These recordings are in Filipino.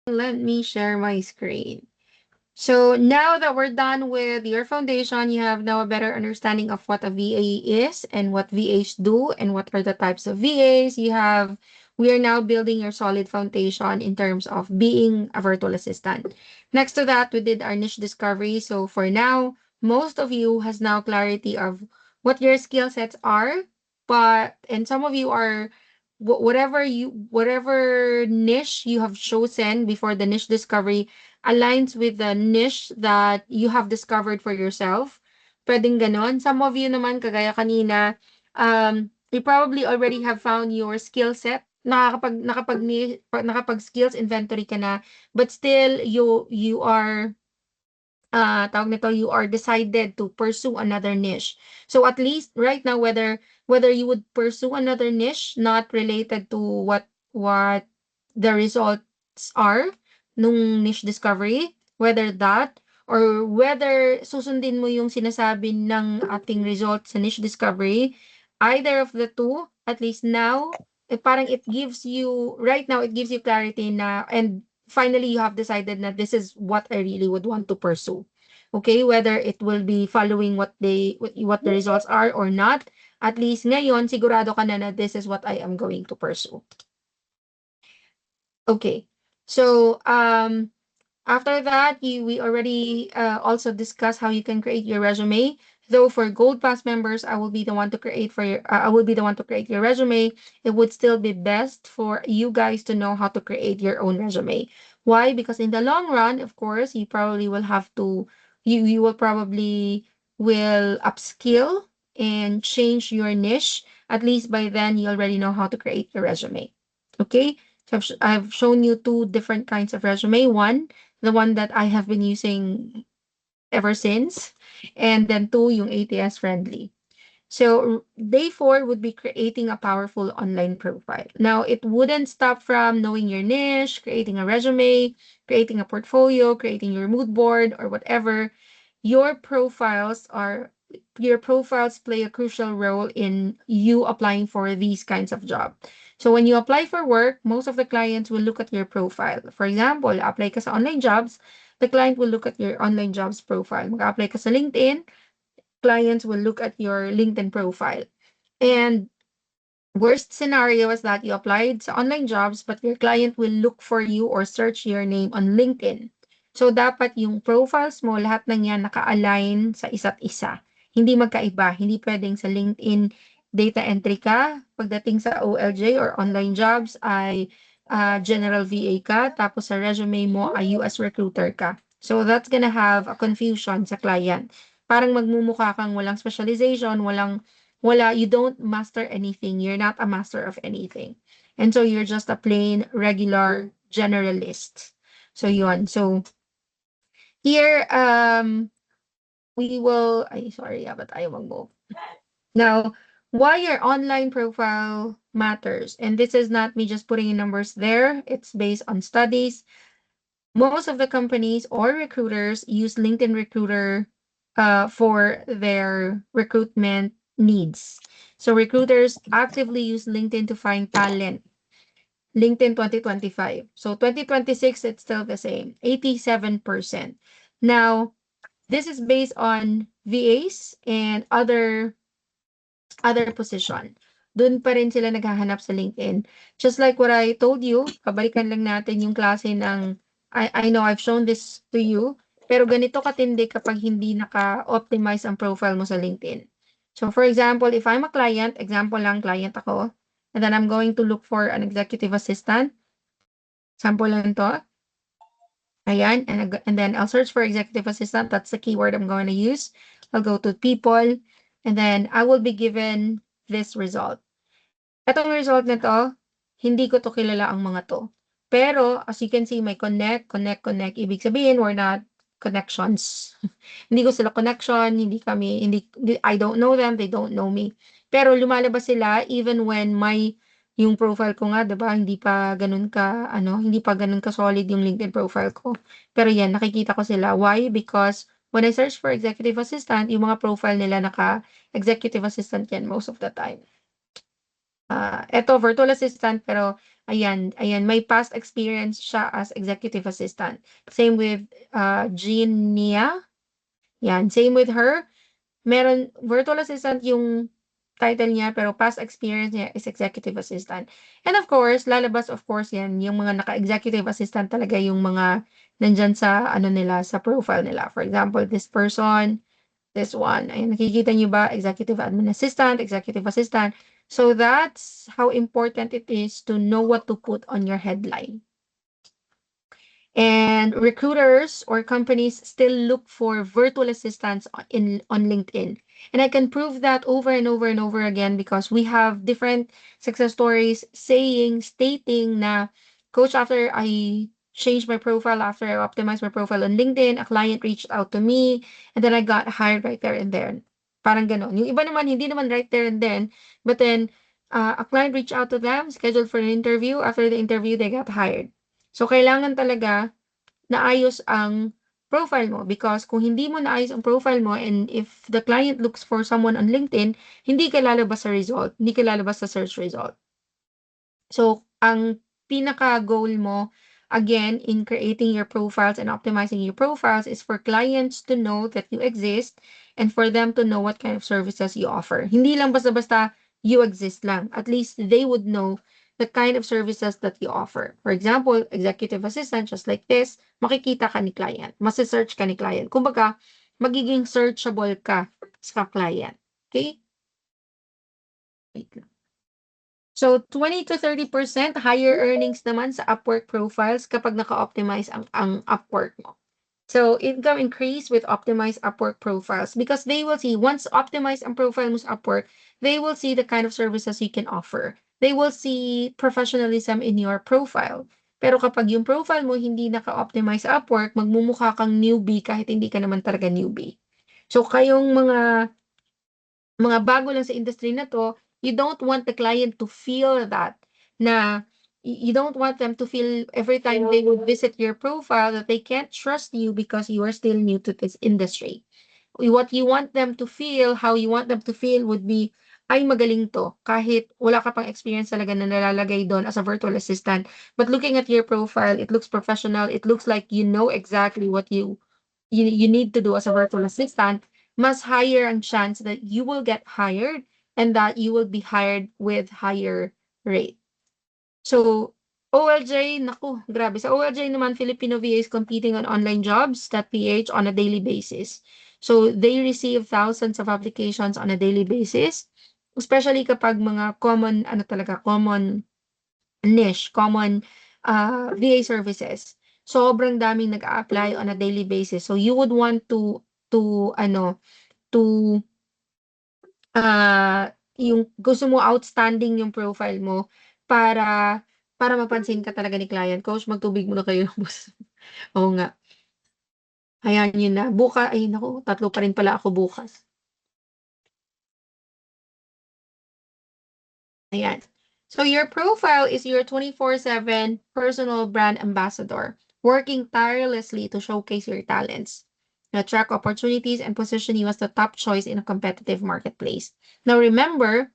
Let me share my screen. So now that we're done with your foundation, you have now a better understanding of what a VA is and what VAs do and what are the types of VAs. We are now building your solid foundation in terms of being a virtual assistant. Next to that, we did our niche discovery. So for now, most of you has now clarity of what your skill sets are, and some of you are whatever niche you have chosen before the niche discovery aligns with the niche that you have discovered for yourself. Pwedeng ganon. Some of you naman, kagaya kanina, you probably already have found your skill set. Nakapag skills inventory ka na, but still you are tawag nito, you are decided to pursue another niche. So at least right now, whether you would pursue another niche not related to what the results are nung niche discovery, whether that or whether susundin mo yung sinasabi ng ating results sa niche discovery, either of the two, at least now, parang it gives you, right now, it gives you clarity na, and finally you have decided that this is what I really would want to pursue. Okay, whether it will be following what the results are or not, at least ngayon sigurado ka na this is what I am going to pursue. Okay. So, after that, we already also discussed how you can create your resume. Though for Gold Pass members, I will be the one to I will be the one to create your resume. It would still be best for you guys to know how to create your own resume. Why? Because in the long run, of course, you probably will have to you will probably will upskill and change your niche. At least by then, you already know how to create your resume. Okay? So I've shown you two different kinds of resume. One, the one that I have been using ever since, and then two, yung ATS friendly. So day four would be creating a powerful online profile. Now, it wouldn't stop from knowing your niche, creating a resume, creating a portfolio, creating your mood board, or whatever. Your profiles are your profiles play a crucial role in you applying for these kinds of job. So when you apply for work, most of the clients will look at your profile. For example, apply ka sa online jobs, the client will look at your online jobs profile. Mag-apply ka sa LinkedIn, clients will look at your LinkedIn profile. And worst scenario is that you applied sa online jobs but your client will look for you or search your name on LinkedIn. So dapat yung profiles mo, lahat ng yan naka-align sa isa't isa. Hindi magkaiba. Hindi pwedeng sa LinkedIn data entry ka, pagdating sa OLJ or online jobs ay general VA ka, tapos sa resume mo ay US recruiter ka. So that's gonna have a confusion sa client. Parang magmumukha kang walang specialization, you don't master anything. You're not a master of anything. And so you're just a plain regular generalist. So yun. So here, we will, ay, sorry, but I will move. Now, why your online profile matters. And this is not me just putting in numbers there. It's based on studies. Most of the companies or recruiters use LinkedIn Recruiter for their recruitment needs. So recruiters actively use LinkedIn to find talent. LinkedIn 2025. So 2026, it's still the same, 87%. Now, this is based on VAs and other position. Doon pa rin sila naghahanap sa LinkedIn. Just like what I told you, pabalikan lang natin yung klase ng, I know I've shown this to you, pero ganito katindi kapag hindi naka-optimize ang profile mo sa LinkedIn. So for example, if I'm a client, example lang, client ako, and then I'm going to look for an executive assistant, sample lang to, ayan, and then I'll search for executive assistant, that's the keyword I'm going to use. I'll go to people, and then I will be given this result. Etong result nito, hindi ko 'to kilala ang mga 'to. Pero as you can see, may connect, connect, connect. Ibig sabihin, we're not connections. Hindi ko sila connection, I don't know them, they don't know me. Pero lumalabas sila even when yung profile ko nga, 'di ba, hindi pa gano'n ka-solid yung LinkedIn profile ko. Pero 'yan, nakikita ko sila. Why? Because when I search for executive assistant, yung mga profile nila naka-executive assistant 'yan most of the time. Eto virtual assistant pero Ayan, ayan, may past experience siya as executive assistant. Same with Jean Nia. Yan, same with her. Meron virtual assistant yung title niya pero past experience niya is executive assistant. And of course, lalabas of course yan, yung mga naka-executive assistant talaga yung mga nandyan sa ano nila, sa profile nila. For example, this person, this one. Ayun, nakikita niyo ba? Executive admin assistant, executive assistant. So that's how important it is to know what to put on your headline. And recruiters or companies still look for virtual assistants on LinkedIn. And I can prove that over and over and over again because we have different success stories stating na, coach, after I changed my profile, after I optimized my profile on LinkedIn, a client reached out to me, and then I got hired right there and then. Parang ganon. Yung iba naman, hindi naman right there and then, but then a client reached out to them, scheduled for an interview. After the interview, they got hired. So, kailangan talaga naayos ang profile mo because kung hindi mo naayos ang profile mo and if the client looks for someone on LinkedIn, hindi ka lalabas sa result, hindi ka lalabas sa search result. So, ang pinaka-goal mo, again, in creating your profiles and optimizing your profiles is for clients to know that you exist and for them to know what kind of services you offer. Hindi lang basta-basta you exist lang. At least they would know the kind of services that you offer. For example, executive assistant, just like this, makikita ka ni client. Masisearch ka ni client. Kumbaga, magiging searchable ka sa client. Okay? Wait lang. So 20 to 30% higher earnings naman sa Upwork profiles kapag naka-optimize ang Upwork mo. So income increase with optimized Upwork profiles because they will see, once optimized ang profile mo sa Upwork, they will see the kind of services you can offer. They will see professionalism in your profile. Pero kapag yung profile mo hindi naka-optimize sa Upwork, magmumukha kang newbie kahit hindi ka naman talaga newbie. So kayong mga bago lang sa industry na 'to, you don't want the client to feel that na you don't want them to feel every time they would visit your profile that they can't trust you because you are still new to this industry. What you want them to feel, how you want them to feel would be, "Ay, magaling 'to," kahit wala ka pang experience talaga na nalalagay dun as a virtual assistant. But looking at your profile, it looks professional, it looks like you know exactly what you need to do as a virtual assistant, mas higher ang chance that you will get hired and that you will be hired with higher rate. So, OLJ, naku, grabe. Sa OLJ naman, Filipino VAs competing on online jobs.ph on a daily basis. So, they receive thousands of applications on a daily basis, especially kapag mga common, ano talaga, common niche, common VA services. Sobrang daming nag-a-apply on a daily basis. So you would want to ano to yung gusto mo outstanding yung profile mo para mapansin ka talaga ni client. Coach, magtubig muna kayo. Oo nga. Ayan yun na. Ay naku, tatlo pa rin pala ako bukas. Ayan. So your profile is your 24/7 personal brand ambassador, working tirelessly to showcase your talents, attract opportunities, and position you as the top choice in a competitive marketplace. Now remember,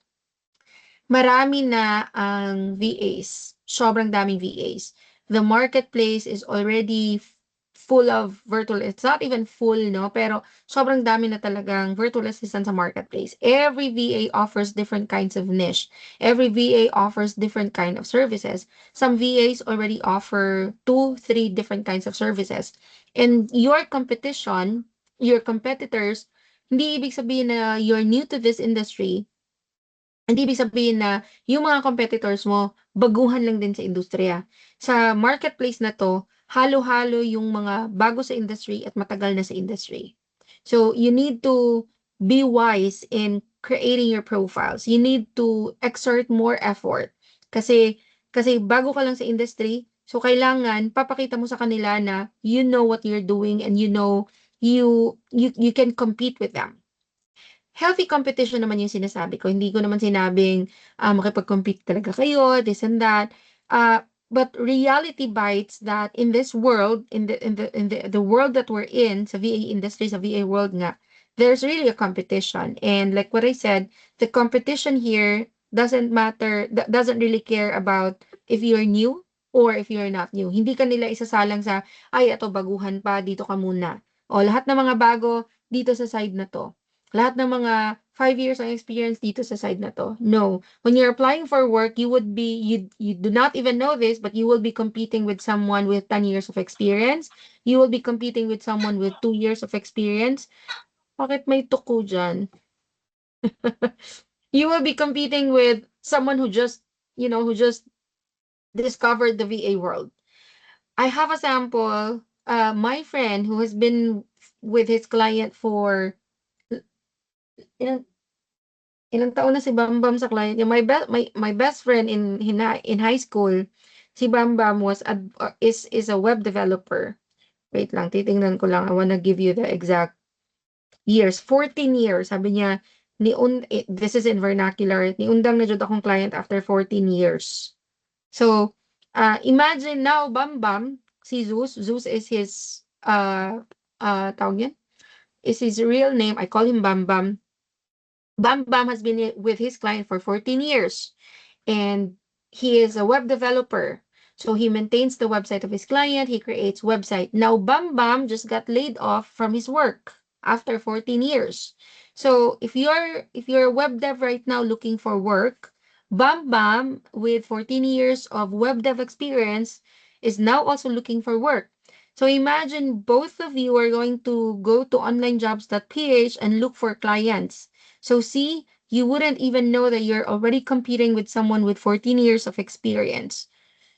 marami na ang VAs. Sobrang daming VAs. The marketplace is already full of virtual, it's not even full, no? Pero sobrang dami na talagang virtual assistant sa marketplace. Every VA offers different kinds of niche. Every VA offers different kind of services. Some VAs already offer 2, 3 different kinds of services. And your competition, your competitors, hindi ibig sabihin na you're new to this industry, hindi ibig sabihin na yung mga competitors mo, baguhan lang din sa industriya. Sa marketplace na 'to, halo-halo yung mga bago sa industry at matagal na sa industry. So, you need to be wise in creating your profiles. You need to exert more effort kasi bago ka lang sa industry, so kailangan papakita mo sa kanila na you know what you're doing and you know you can compete with them. Healthy competition naman yung sinasabi ko. Hindi ko naman sinabing, makipag-compete talaga kayo, this and that. But reality bites that in this world, in the world that we're in, sa VA industry, sa VA world nga, there's really a competition. And like what I said, the competition here doesn't matter, doesn't really care about if you're new or if you're not new. Hindi ka nila isasalang sa, ay, eto baguhan pa, dito ka muna. O lahat ng mga bago dito sa side na 'to. Lahat ng mga 5 years ng experience dito sa side na 'to. No. When you're applying for work, you do not even know this, but you will be competing with someone with 10 years of experience. You will be competing with someone with 2 years of experience. Bakit may tuko diyan? You will be competing with someone who just, who just discovered the VA world. I have a sample. My friend who has been with his client for ilang ilang taon na si Bambam sa client niya. My best friend in high school, si Bambam is a web developer. Wait lang, titingnan ko lang. I wanna give you the exact years. 14 years. Sabi niya, this is in vernacular. Niundang na jud akong client after 14 years. So, imagine now, Bambam, si Zeus. Zeus is his, tawag yan? Is his real name. I call him Bambam. Bambam has been with his client for 14 years. And he is a web developer. So he maintains the website of his client. He creates website. Now, Bam just got laid off from his work after 14 years. So if you're a web dev right now looking for work, Bam with 14 years of web dev experience is now also looking for work. So imagine both of you are going to go to onlinejobs.ph and look for clients. So see, you wouldn't even know that you're already competing with someone with 14 years of experience.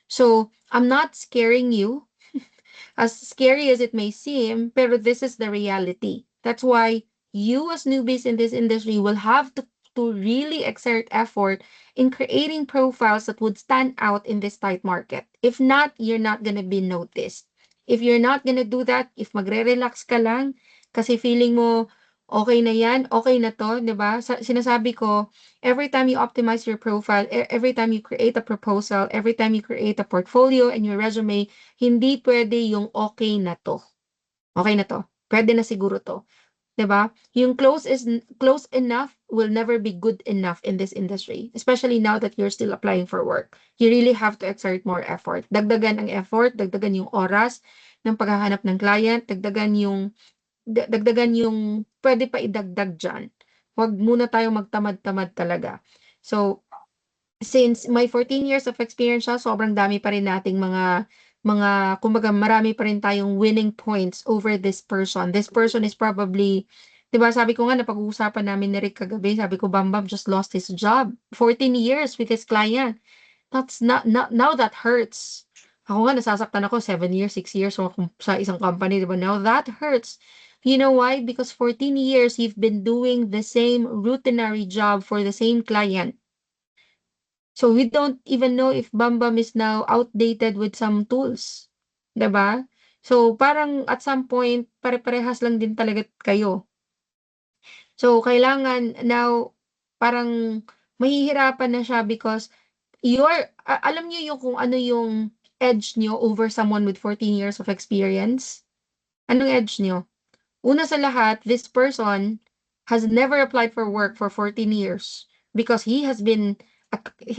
So I'm not scaring you, as scary as it may seem, pero this is the reality. That's why you as newbies in this industry will have to really exert effort in creating profiles that would stand out in this tight market. If not, you're not gonna be noticed. If you're not gonna do that, if magre-relax ka lang, kasi feeling mo, okay na yan, okay na to, di ba? Sinasabi ko, every time you optimize your profile, every time you create a proposal, every time you create a portfolio and your resume, hindi pwede yung okay na to. Okay na to. Pwede na siguro to. 'Di ba? Yung close enough will never be good enough in this industry, especially now that you're still applying for work. You really have to exert more effort. Dagdagan ang effort, dagdagan yung oras ng paghahanap ng client, dagdagan yung pwede pa idagdag diyan. Huwag muna tayong magtamad-tamad talaga. So, since may 14 years of experience siya, sobrang dami pa rin nating kumbaga marami pa rin tayong winning points over this person. This person is probably, 'di ba, sabi ko nga napag-uusapan namin ni Rick kagabi, sabi ko Bambam just lost his job. 14 years with his client. That's not now that hurts. Ako nga nasasaktan ako 7 years, 6 years sa isang company, 'di ba? Now that hurts. You know why? Because 14 years you've been doing the same routinary job for the same client. So we don't even know if Bambam is now outdated with some tools, 'di ba? So parang at some point pare-parehas lang din talaga kayo. So kailangan now parang mahihirapan na siya because alam niyo yung kung ano yung edge niyo over someone with 14 years of experience? Anong edge niyo? Una sa lahat, this person has never applied for work for 14 years because he has been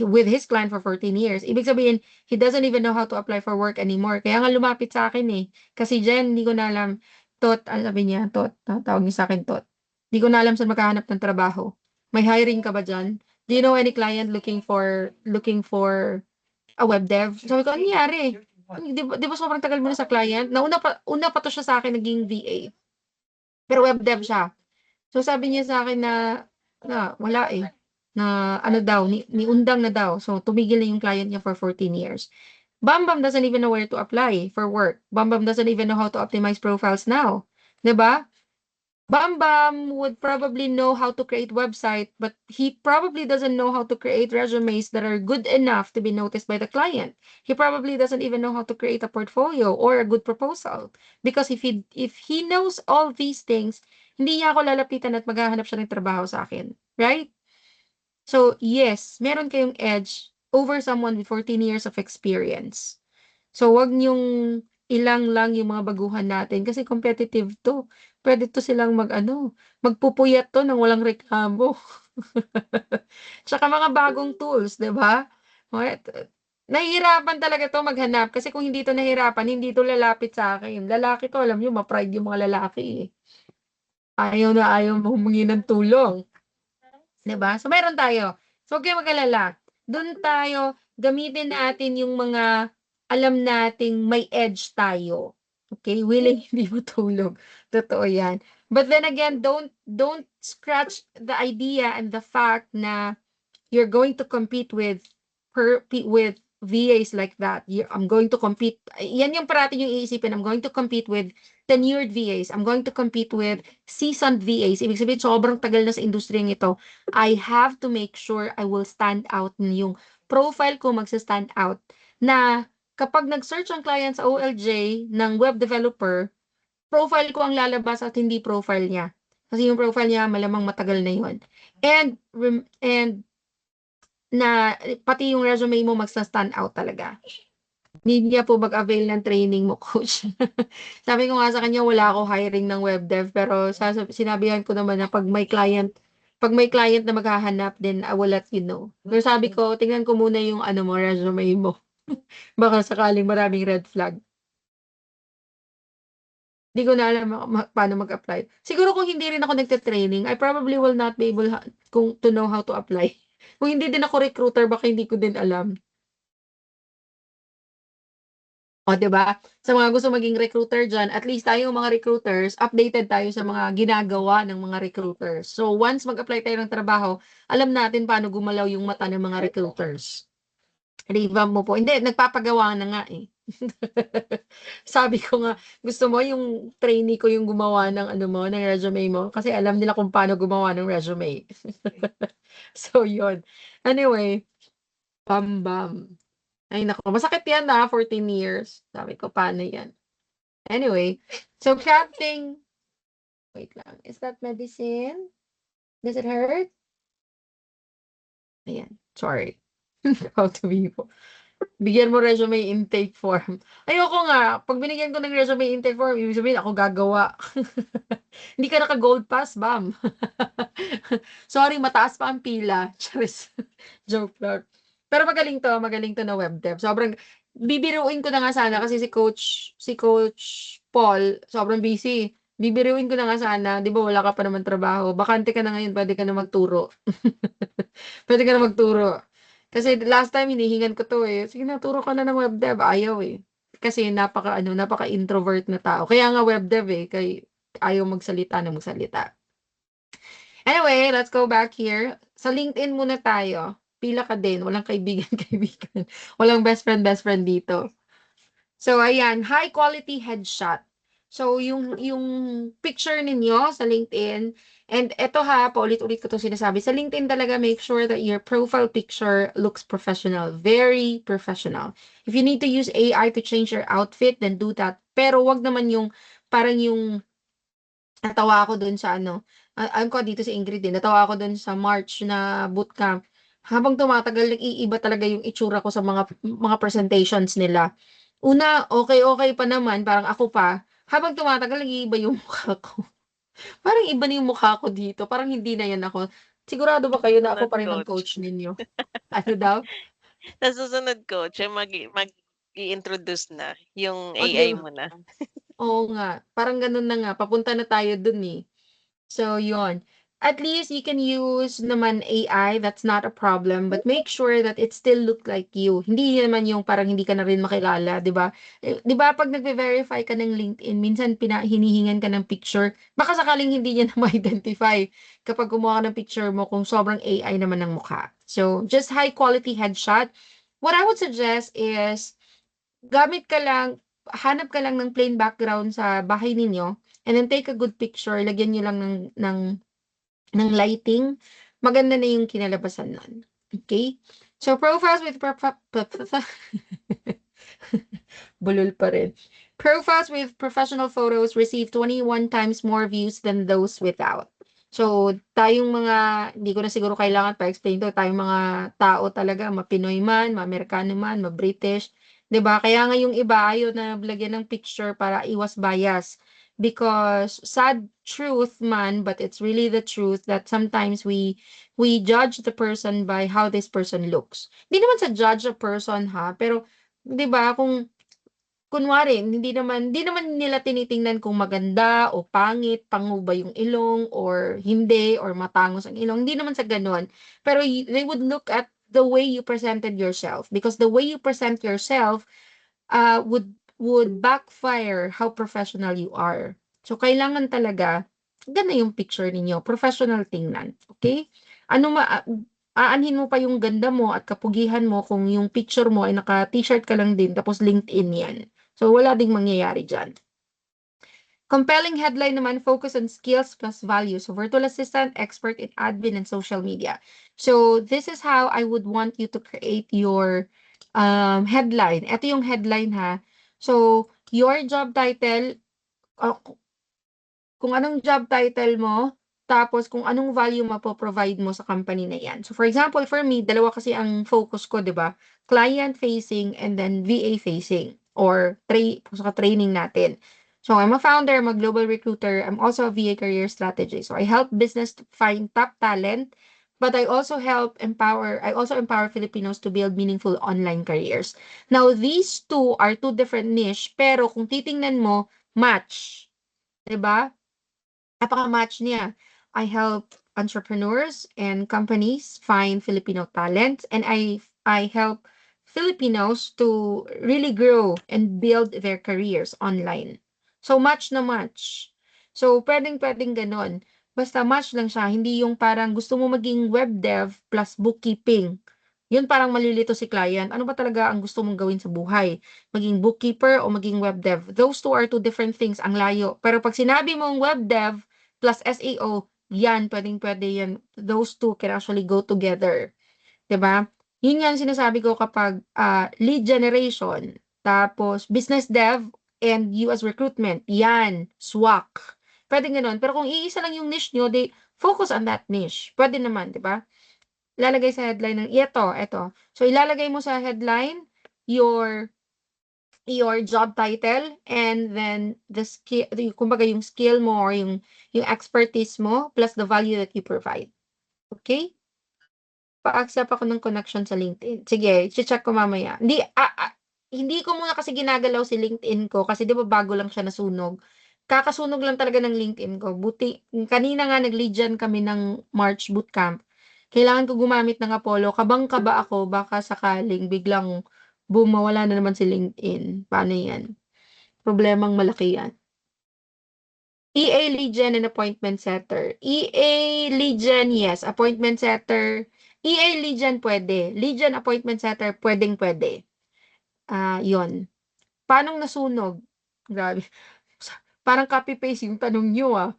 with his client for 14 years. Ibig sabihin, he doesn't even know how to apply for work anymore. Kaya nga lumapit sa akin eh. Kasi Jen, hindi ko na alam. Ano sabi niya? Tawag niya sa akin, Hindi ko na alam saan makahanap ng trabaho. May hiring ka ba dyan? Do you know any client looking for a web dev? Sabi ko, ano nangyari? Di ba sobrang tagal mo na sa client? Una pa to siya sa akin naging VA. Pero web dev siya. So sabi niya sa akin na wala eh. Na ano daw, niundang na daw. So tumigil na yung client niya for 14 years. Bambam doesn't even know where to apply for work. Bambam doesn't even know how to optimize profiles now. 'Di ba? Bambam would probably know how to create website, but he probably doesn't know how to create resumes that are good enough to be noticed by the client. He probably doesn't even know how to create a portfolio or a good proposal. Because if he knows all these things, hindi niya ako lalapitan at maghahanap siya ng trabaho sa akin. Right? So, yes, meron kayong edge over someone with 14 years of experience. So, wag niyong ilang lang yung mga baguhan natin kasi competitive 'to. Puwede 'to silang magpupuyat 'to ng walang reklamo. Tsaka mga bagong tools, 'di ba? What Nahihirapan talaga 'to maghanap kasi kung hindi 'to nahirapan, hindi 'to lalapit sa akin. Lalaki 'to, alam niyo ma-pride yung mga lalaki, eh. Ayaw na ayaw humingi ng tulong. 'Di ba? So, meron tayo. So, huwag kayong mag-alala. Do'n tayo, gamitin natin yung mga alam nating may edge tayo. Okay? Willing hindi matulog. Totoo 'yan. But then again, don't scratch the idea and the fact na you're going to compete with VAs like that. I'm going to compete. Yan yung parati yung iisipin. I'm going to compete with tenured VAs. I'm going to compete with seasoned VAs. Ibig sabihin, sobrang tagal na sa industriyang ito. I have to make sure I will stand out na yung profile ko magsa-stand out na kapag nag-search ang client sa OLJ ng web developer, profile ko ang lalabas at hindi profile niya. Kasi yung profile niya malamang matagal na yun. And na pati yung resume mo magsa-stand out talaga. Need niya po mag-avail ng training mo, coach. Sabi ko nga sa kanya, wala ako hiring ng web dev, pero sinabihan ko naman na pag may client na maghahanap, then I will let you know. Pero sabi ko, tingnan ko muna yung ano mo, resume mo. Baka sakaling maraming red flag. Hindi ko na alam paano mag-apply. Siguro kung hindi rin ako nagte-training, I probably will not be able to know how to apply. Kung hindi din ako recruiter, baka hindi ko din alam. O, 'di ba? Sa mga gusto maging recruiter diyan, at least tayong mga recruiters, updated tayo sa mga ginagawa ng mga recruiters. So, once mag-apply tayo ng trabaho, alam natin paano gumalaw yung mata ng mga recruiters. Revamp mo po. Hindi, nagpapagawa na nga eh. Sabi ko nga, gusto mo yung trainee ko yung gumawa ng ano mo, ng resume mo? Kasi alam nila kung paano gumawa ng resume. So, yun. Anyway, bam bam. Ay naku, masakit yan 14 years. Sabi ko, paano yan? Anyway, so crafting, wait lang, is that medicine? Does it hurt? Ayan, sorry. How to be po. Bigyan mo resume intake form. Ayoko nga, pag binigyan ko ng resume intake form, ibig sabihin ako gagawa. Hindi ka naka-gold pass, bam. Sorry, mataas pa ang pila. Charis. Joke lang. Pero magaling to na web dev. Sobrang bibiruin ko na nga sana kasi si Coach Paul, sobrang busy. Bibiruin ko na nga sana, 'di ba wala ka pa naman trabaho. Bakante ka na ngayon, pwede ka na magturo. Pwede ka na magturo. Kasi last time hinihingan ko 'to eh. Sige na, turo ka na ng web dev. Ayaw eh. Kasi napaka-introvert na tao. Kaya nga web dev eh, kay ayaw magsalita na magsalita. Anyway, let's go back here. Sa LinkedIn muna tayo. Pila ka din, walang kaibigan-kaibigan. Walang best friend dito. So ayan, high quality headshot. So yung picture ninyo sa LinkedIn, and eto ha, paulit-ulit ko 'tong sinasabi. Sa LinkedIn talaga, make sure that your profile picture looks professional, very professional. If you need to use AI to change your outfit, then do that. Pero wag naman yung parang yung natawa ako dun sa ano, alam ko dito si Ingrid din, natawa ako dun sa March na bootcamp. Habang tumatagal, nag-iiba talaga yung itsura ko sa mga presentations nila. Una, okay pa naman, parang ako pa. Habang tumatagal, nag-iiba yung mukha ko. Parang iba na yung mukha ko dito. Parang hindi na yan ako. Sigurado ba kayo na ako Susunod pa rin ang coach. coach ninyo? Ano daw? Sa susunod coach ay mag-i-introduce na yung O, di AI ba? mo na. Oo nga. Parang ganun na nga. Papunta na tayo dun eh. So, yon. At least you can use naman AI, that's not a problem, but make sure that it still look like you. Hindi naman yung parang hindi ka na rin makilala, 'di ba? 'Di ba pag nagve-verify ka ng LinkedIn, minsan hinihingan ka ng picture, baka sakaling hindi niya na ma-identify kapag gumawa ka ng picture mo kung sobrang AI naman ng mukha. So, just high quality headshot. What I would suggest is gamit ka lang, hanap ka lang ng plain background sa bahay ninyo, and then take a good picture, lagyan niyo lang ng lighting, maganda na yung kinalabasan nun. Okay? So, profiles with bulol pa rin. Profiles with professional photos receive 21 times more views than those without. So, tayong mga, hindi ko na siguro kailangan pa-explain to, tayong mga tao talaga, ma-Pinoy man, ma-Amerikano man, ma-British, 'di ba? Kaya nga yung iba ayaw na lagyan ng picture para iwas bias. because sad truth man, but it's really the truth that sometimes we judge the person by how this person looks. Hindi naman sa judge a person ha, pero 'di ba kung kunwari hindi naman nila tinitingnan kung maganda o pangit, pango ba yung ilong or hindi or matangos ang ilong, hindi naman sa gano'n. Pero they would look at the way you presented yourself because the way you present yourself would backfire how professional you are. So, kailangan talaga, ganda yung picture ninyo, professional tingnan, okay? Ano aanhin mo pa yung ganda mo at kapugihan mo kung yung picture mo ay naka-t-shirt ka lang din tapos LinkedIn yan. So, wala ding mangyayari dyan. Compelling headline naman, focus on skills plus values. So, virtual assistant, expert in admin and social media. So, this is how I would want you to create your headline. Ito yung headline ha. So, your job title, uh, kung anong job title mo, tapos kung anong value mapo-provide mo sa company na yan. So, for example, for me, dalawa kasi ang focus ko, di ba? Client-facing and then VA-facing or sa training natin. So, I'm a founder, I'm a global recruiter, I'm also a VA career strategy. So, I help business to find top talent, but I also empower Filipinos to build meaningful online careers. Now, these two are two different niche, pero kung titingnan mo, match. 'Di ba? Napaka-match niya. I help entrepreneurs and companies find Filipino talent and I help Filipinos to really grow and build their careers online. So match na match. So pwedeng-pwedeng gano'n. Basta match lang siya, hindi yung parang gusto mo maging web dev plus bookkeeping. Yun parang malilito si client. Ano ba talaga ang gusto mong gawin sa buhay? Maging bookkeeper o maging web dev? Those two are two different things, ang layo. Pero pag sinabi mong web dev, plus SEO, yan, pwedeng-pwede yan. Those two can actually go together. 'Di ba? Yun nga ang sinasabi ko kapag lead generation, tapos business dev and US recruitment, yan, swak. Pwede gano'n. Pero kung iisa lang yung niche nyo, they focus on that niche. Pwede naman, 'di ba? Ilalagay sa headline ng ito. So ilalagay mo sa headline your job title and then the skill, kumbaga yung skill mo or yung expertise mo plus the value that you provide. Okay? Pa-accept ako ng connection sa LinkedIn. Sige, check ko mamaya. Hindi ko muna kasi ginagalaw si LinkedIn ko kasi 'di ba bago lang siya nasunog. Kakasunog lang talaga ng LinkedIn ko. Buti kanina nga nag-lead gen kami ng March bootcamp. Kailangan ko gumamit ng Apollo. Kabang-kaba ako baka sakaling biglang boom, mawala na naman si LinkedIn. Paano 'yan? Problemang malaki 'yan. EA lead gen and appointment setter. EA lead gen, yes. Appointment setter. EA lead gen pwede. Lead gen appointment setter, pwedeng-pwede. Yun. Paanong nasunog? Grabe. Parang copy-paste yung tanong niyo, ah.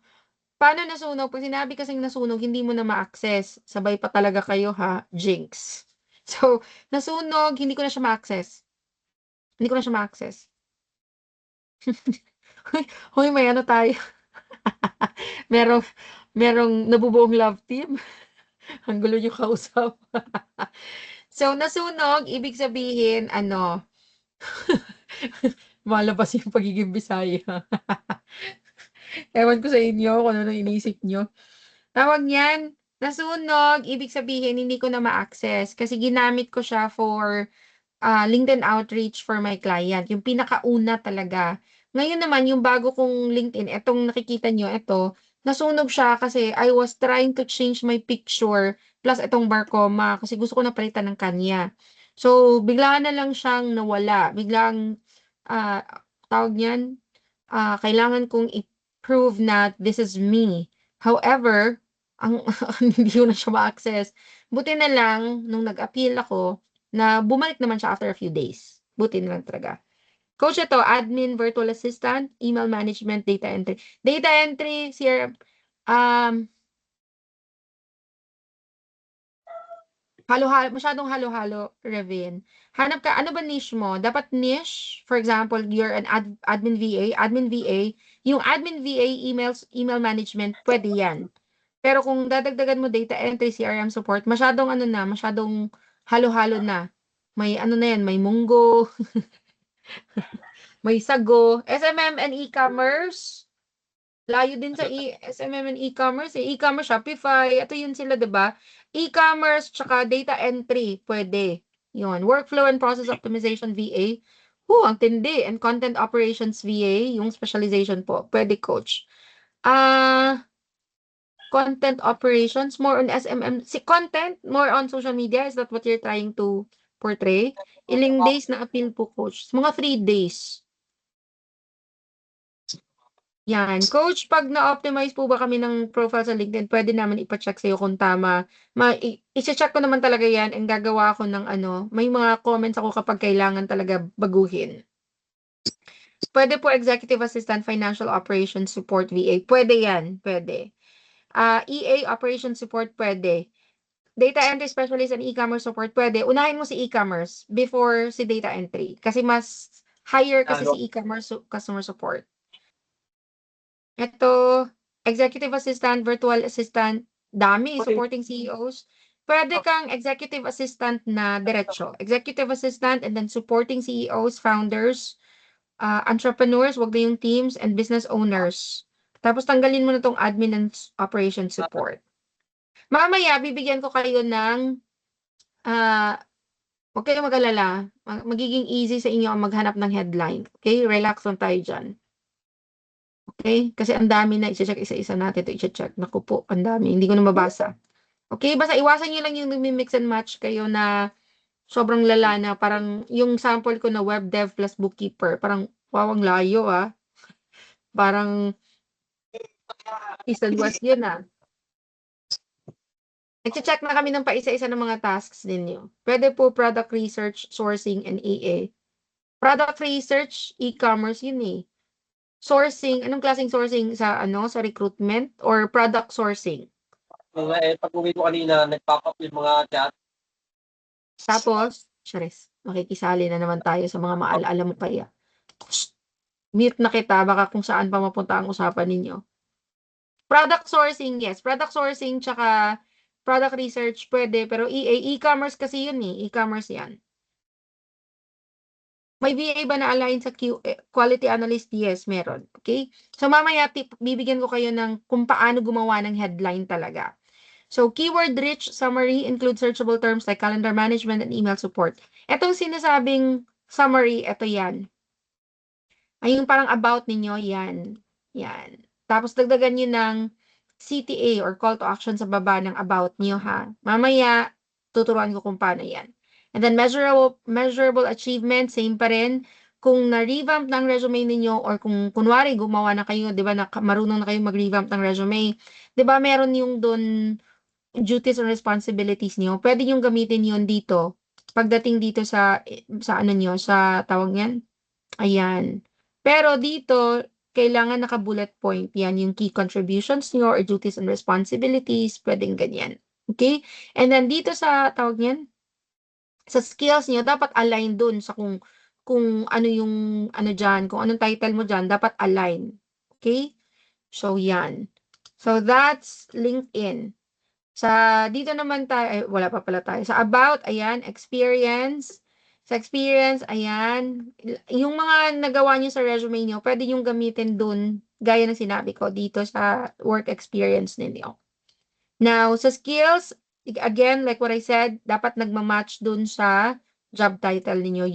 Paano nasunog? Pag sinabi kasing nasunog, hindi mo na ma-access. Sabay pa talaga kayo, ha? Jinx. So, nasunog, hindi ko na siya ma-access. Hindi ko na siya ma-access. Hoy, may ano tayo. merong, merong nabubuong love team. Ang gulo niyo kausap. So, nasunog, ibig sabihin, ano, malabas yung pagiging Bisaya. Ewan ko sa inyo kung ano nang inisip nyo. Tawag niyan, nasunog, ibig sabihin, hindi ko na ma-access kasi ginamit ko siya for LinkedIn outreach for my client, yung pinakauna talaga. Ngayon naman, yung bago kong LinkedIn, etong nakikita nyo, eto, nasunog siya kasi I was trying to change my picture plus etong Barcoma kasi gusto ko na palitan ng kanya. So, biglaan na lang siyang nawala. Biglang, ah, tawag niyan, kailangan kong i-prove na this is me. However, ang hindi ko na siya ma-access. Buti na lang, nung nag-appeal ako, na bumalik naman siya after a few days. Buti na lang talaga. Coach ito, admin, virtual assistant, email management, data entry. Data entry, CRM, um, halo-halo, masyadong halo-halo, Revin. Hanap ka, ano ba niche mo? Dapat niche, for example, you're an admin VA, yung admin VA email management, pwede yan. Pero kung dadagdagan mo data entry, CRM support, masyadong ano na, masyadong halo-halo na. May ano na yan, may munggo, may sago, SMM and e-commerce. Layo din sa SMM and e-commerce, eh. E-commerce, Shopify, ito yun sila, 'di ba? E-commerce tsaka data entry, pwede. Yun. Workflow and process optimization VA. Ang tindi. And content operations VA, yung specialization po. Pwede, coach. Content operations, more on SMM. Si content, more on social media. Is that what you're trying to portray? Ilang days na appeal po, coach? Mga 3 days. Yan. Coach, pag na-optimize po ba kami ng profile sa LinkedIn, pwede naman ipa-check sa'yo kung tama. I-check ko naman talaga yan and gagawa ako ng ano, may mga comments ako kapag kailangan talaga baguhin. Pwede po Executive Assistant Financial Operations Support VA. Pwede yan. Pwede. EA Operations Support, pwede. Data Entry Specialist and E-commerce Support, pwede. Unahin mo si e-commerce before si data entry. Kasi mas higher kasi si e-commerce customer support. Ito, executive assistant, virtual assistant, dami, supporting CEOs. Pwede kang executive assistant na diretso. Executive assistant and then supporting CEOs, founders, entrepreneurs, wag na yung teams, and business owners. Tapos tanggalin mo na tong admin and operation support. Mamaya, bibigyan ko kayo ng, huwag kayong mag-alala. Magiging easy sa inyo ang maghanap ng headline. Okay? Relax lang tayo dyan. Okay? Kasi ang dami na i-check isa-isa natin ito i-check. Naku po, ang dami. Hindi ko na mabasa. Okay? Basta iwasan nyo lang yung nagmi-mix and match kayo na sobrang lala na. Parang yung sample ko na web dev plus bookkeeper. Parang wawang layo Parang east and west yun Nag-check na kami ng paisa-isa ng mga tasks ninyo. Pwede po product research, sourcing, and EA. Product research, e-commerce yun eh. Sourcing, anong klaseng sourcing sa recruitment or product sourcing? Pag-uwi ko kanina, nag-pop up yung mga chat. Tapos, Charis, makikisali na naman tayo sa mga maalaala mo pa iya. Mute na kita, baka kung saan pa mapunta ang usapan ninyo. Product sourcing, yes. Product sourcing, tsaka product research, pwede. Pero EA, e-commerce kasi yun eh. E-commerce yan. May VA ba na align sa quality analyst? Yes, meron. Okay? So, mamaya bibigyan ko kayo ng kung paano gumawa ng headline talaga. So, keyword-rich summary includes searchable terms like calendar management and email support. Etong sinasabing summary, ito yan. Ay, yung parang about ninyo, yan. Yan. Tapos, dagdagan nyo ng CTA or call to action sa baba ng about nyo, ha? Mamaya, tuturuan ko kung paano yan. And then, measurable achievement, same pa rin. Kung na-revamp ng resume ninyo or kung kunwari gumawa na kayo, di ba, marunong na kayo mag-revamp ng resume, di ba, meron yung doon duties and responsibilities niyo, pwede yung gamitin yun dito. Pagdating dito sa ano niyo, sa tawag niyan. Ayan. Pero dito, kailangan naka-bullet point. Yan, yung key contributions niyo or duties and responsibilities, pwedeng ganyan. Okay? And then dito sa tawag niyan, sa skills niyo, dapat align dun sa kung ano yung ano dyan, kung anong title mo dyan, dapat align. Okay? So, yan. So, that's LinkedIn. Dito naman tayo, wala pa pala tayo. Sa about, ayan, experience. Sa experience, ayan, yung mga nagawa nyo sa resume nyo, pwede yung gamitin dun, gaya ng sinabi ko dito sa work experience ninyo. Now, sa skills, again, like what I said, dapat nagmamatch dun sa job title ninyo,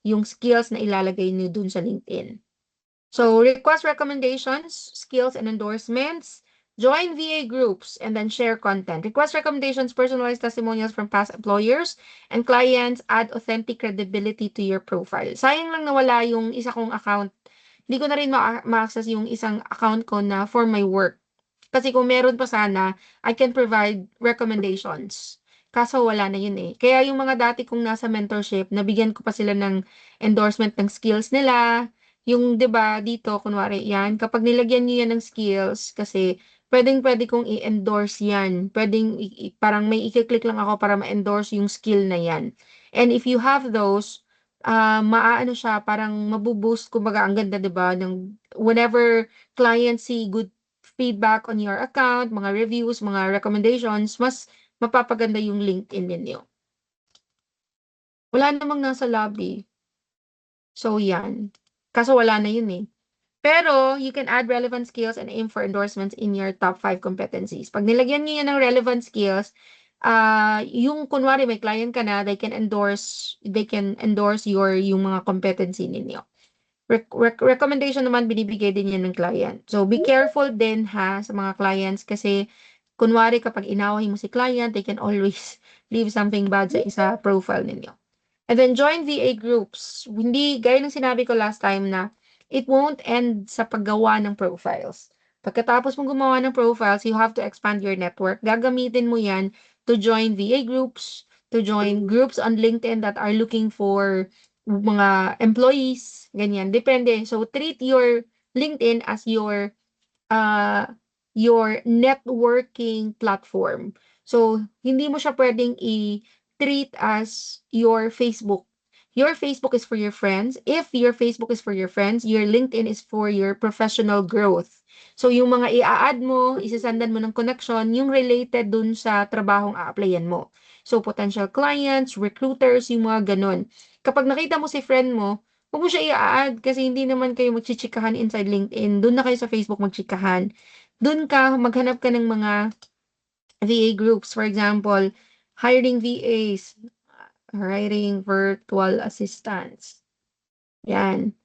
yung skills na ilalagay nyo dun sa LinkedIn. So, request recommendations, skills, and endorsements. Join VA groups and then share content. Request recommendations, personalized testimonials from past employers and clients, add authentic credibility to your profile. Sayang lang nawala yung isa kong account. Hindi ko na rin ma-access yung isang account ko na for my work. Kasi kung meron pa sana, I can provide recommendations. Kaso wala na yun eh. Kaya yung mga dati kong nasa mentorship, nabigyan ko pa sila ng endorsement ng skills nila. Yung 'di ba dito, kunwari yan, kapag nilagyan niyo yan ng skills, kasi pwedeng-pwede kong i-endorse yan. Pwedeng, parang may i-click lang ako para ma-endorse yung skill na yan. And if you have those, maaano siya, parang mabuboost, kumbaga, ang ganda, 'di ba, ng whenever clients see good feedback on your account, mga reviews, mga recommendations, mas mapapaganda yung LinkedIn ninyo. Wala namang nasa lobby. So, yan. Kaso wala na yun eh. Pero you can add relevant skills and aim for endorsements in your top 5 competencies. Pag nilagyan niyo yan ng relevant skills, yung kunwari may client ka na, they can endorse yung mga competency ninyo. Recommendation naman binibigay din yan ng client. So be careful din ha sa mga clients kasi kunwari kapag inaway mo si client, they can always leave something bad sa profile ninyo. And then join VA groups. Hindi, gaya ng sinabi ko last time na it won't end sa paggawa ng profiles. Pagkatapos mong gumawa ng profiles, you have to expand your network. Gagamitin mo yan to join VA groups, to join groups on LinkedIn that are looking for mga employees, ganyan. Depende. So, treat your LinkedIn as your networking platform. So, hindi mo siya pwedeng treat as your Facebook. Your Facebook is for your friends. If your Facebook is for your friends, your LinkedIn is for your professional growth. So, yung mga i-add mo, isisandan mo ng connection, yung related dun sa trabahong a-applyan mo. So, potential clients, recruiters, yung mga ganun. Kapag nakita mo si friend mo, huwag mo siya i-add kasi hindi naman kayo magchichikahan inside LinkedIn. Doon na kayo sa Facebook magchikahan. Doon ka, maghanap ka ng mga VA groups. For example, hiring VAs, hiring virtual assistants. Yan.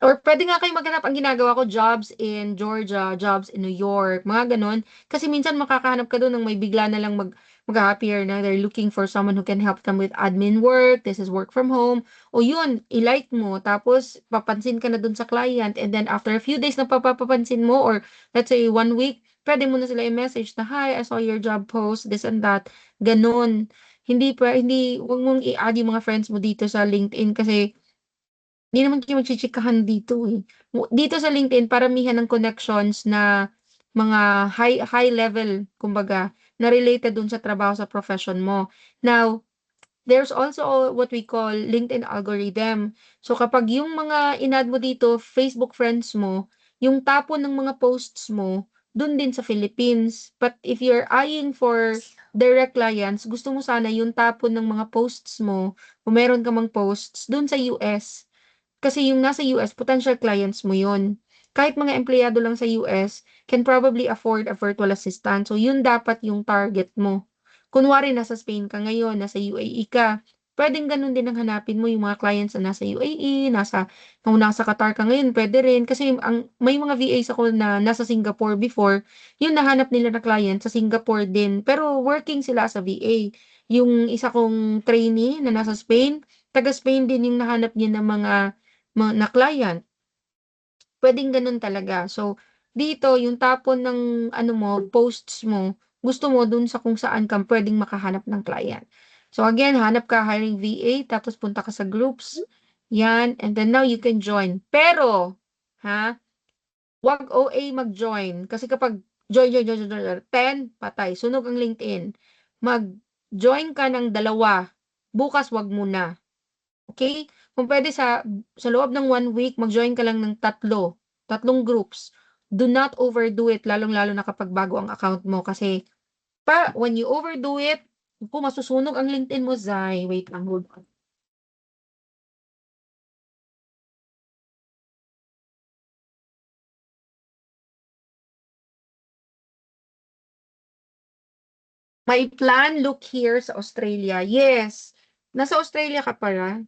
Or pwede nga kayo maghanap, ang ginagawa ko, jobs in Georgia, jobs in New York, mga ganon. Kasi minsan makakahanap ka doon ng may bigla na lang mag-appear na they're looking for someone who can help them with admin work, this is work from home. O yun, i-like mo, tapos papansin ka na doon sa client, and then after a few days na papapansin mo, or let's say 1 week, pwede mo na sila i-message na, hi, I saw your job post, this and that. Ganon. Huwag mong i-add yung mga friends mo dito sa LinkedIn kasi hindi naman kayo magchichikahan dito eh. Dito sa LinkedIn, paramihan ng connections na mga high level, kumbaga, na related dun sa trabaho sa profession mo. Now, there's also what we call LinkedIn algorithm. So, kapag yung mga inad mo dito, Facebook friends mo, yung tapon ng mga posts mo, dun din sa Philippines. But if you're eyeing for direct clients, gusto mo sana yung tapon ng mga posts mo, kung meron ka mang posts, dun sa US. Kasi yung nasa US, potential clients mo yun. Kahit mga empleyado lang sa US, can probably afford a virtual assistant. So, yun dapat yung target mo. Kunwari, nasa Spain ka ngayon, nasa UAE ka, pwedeng ganun din ang hanapin mo yung mga clients na nasa UAE, kung nasa Qatar ka ngayon, pwede rin. Kasi may mga VAs ako na nasa Singapore before, yung nahanap nila na client sa Singapore din. Pero working sila sa VA. Yung isa kong trainee na nasa Spain, taga Spain din yung nahanap niya ng mga na client. Puwedeng gano'n talaga. So, dito yung tapon ng ano mo, posts mo, gusto mo dun sa kung saan ka puwedeng makahanap ng client. So, again, hanap ka hiring VA, tapos punta ka sa groups, 'yan, and then now you can join. Pero, ha, 'wag OA mag-join kasi kapag join, 10, patay, sunog ang LinkedIn. Mag-join ka ng 2, bukas 'wag muna. Okay? Kung pwede sa loob ng 1 week, mag-join ka lang ng 3 groups. Do not overdo it, lalong-lalo na kapag bago ang account mo kasi when you overdo it, naku, masusunog ang LinkedIn mo, Zai. Wait lang, hold on. My plan, look here sa Australia. Yes. Nasa Australia ka pala.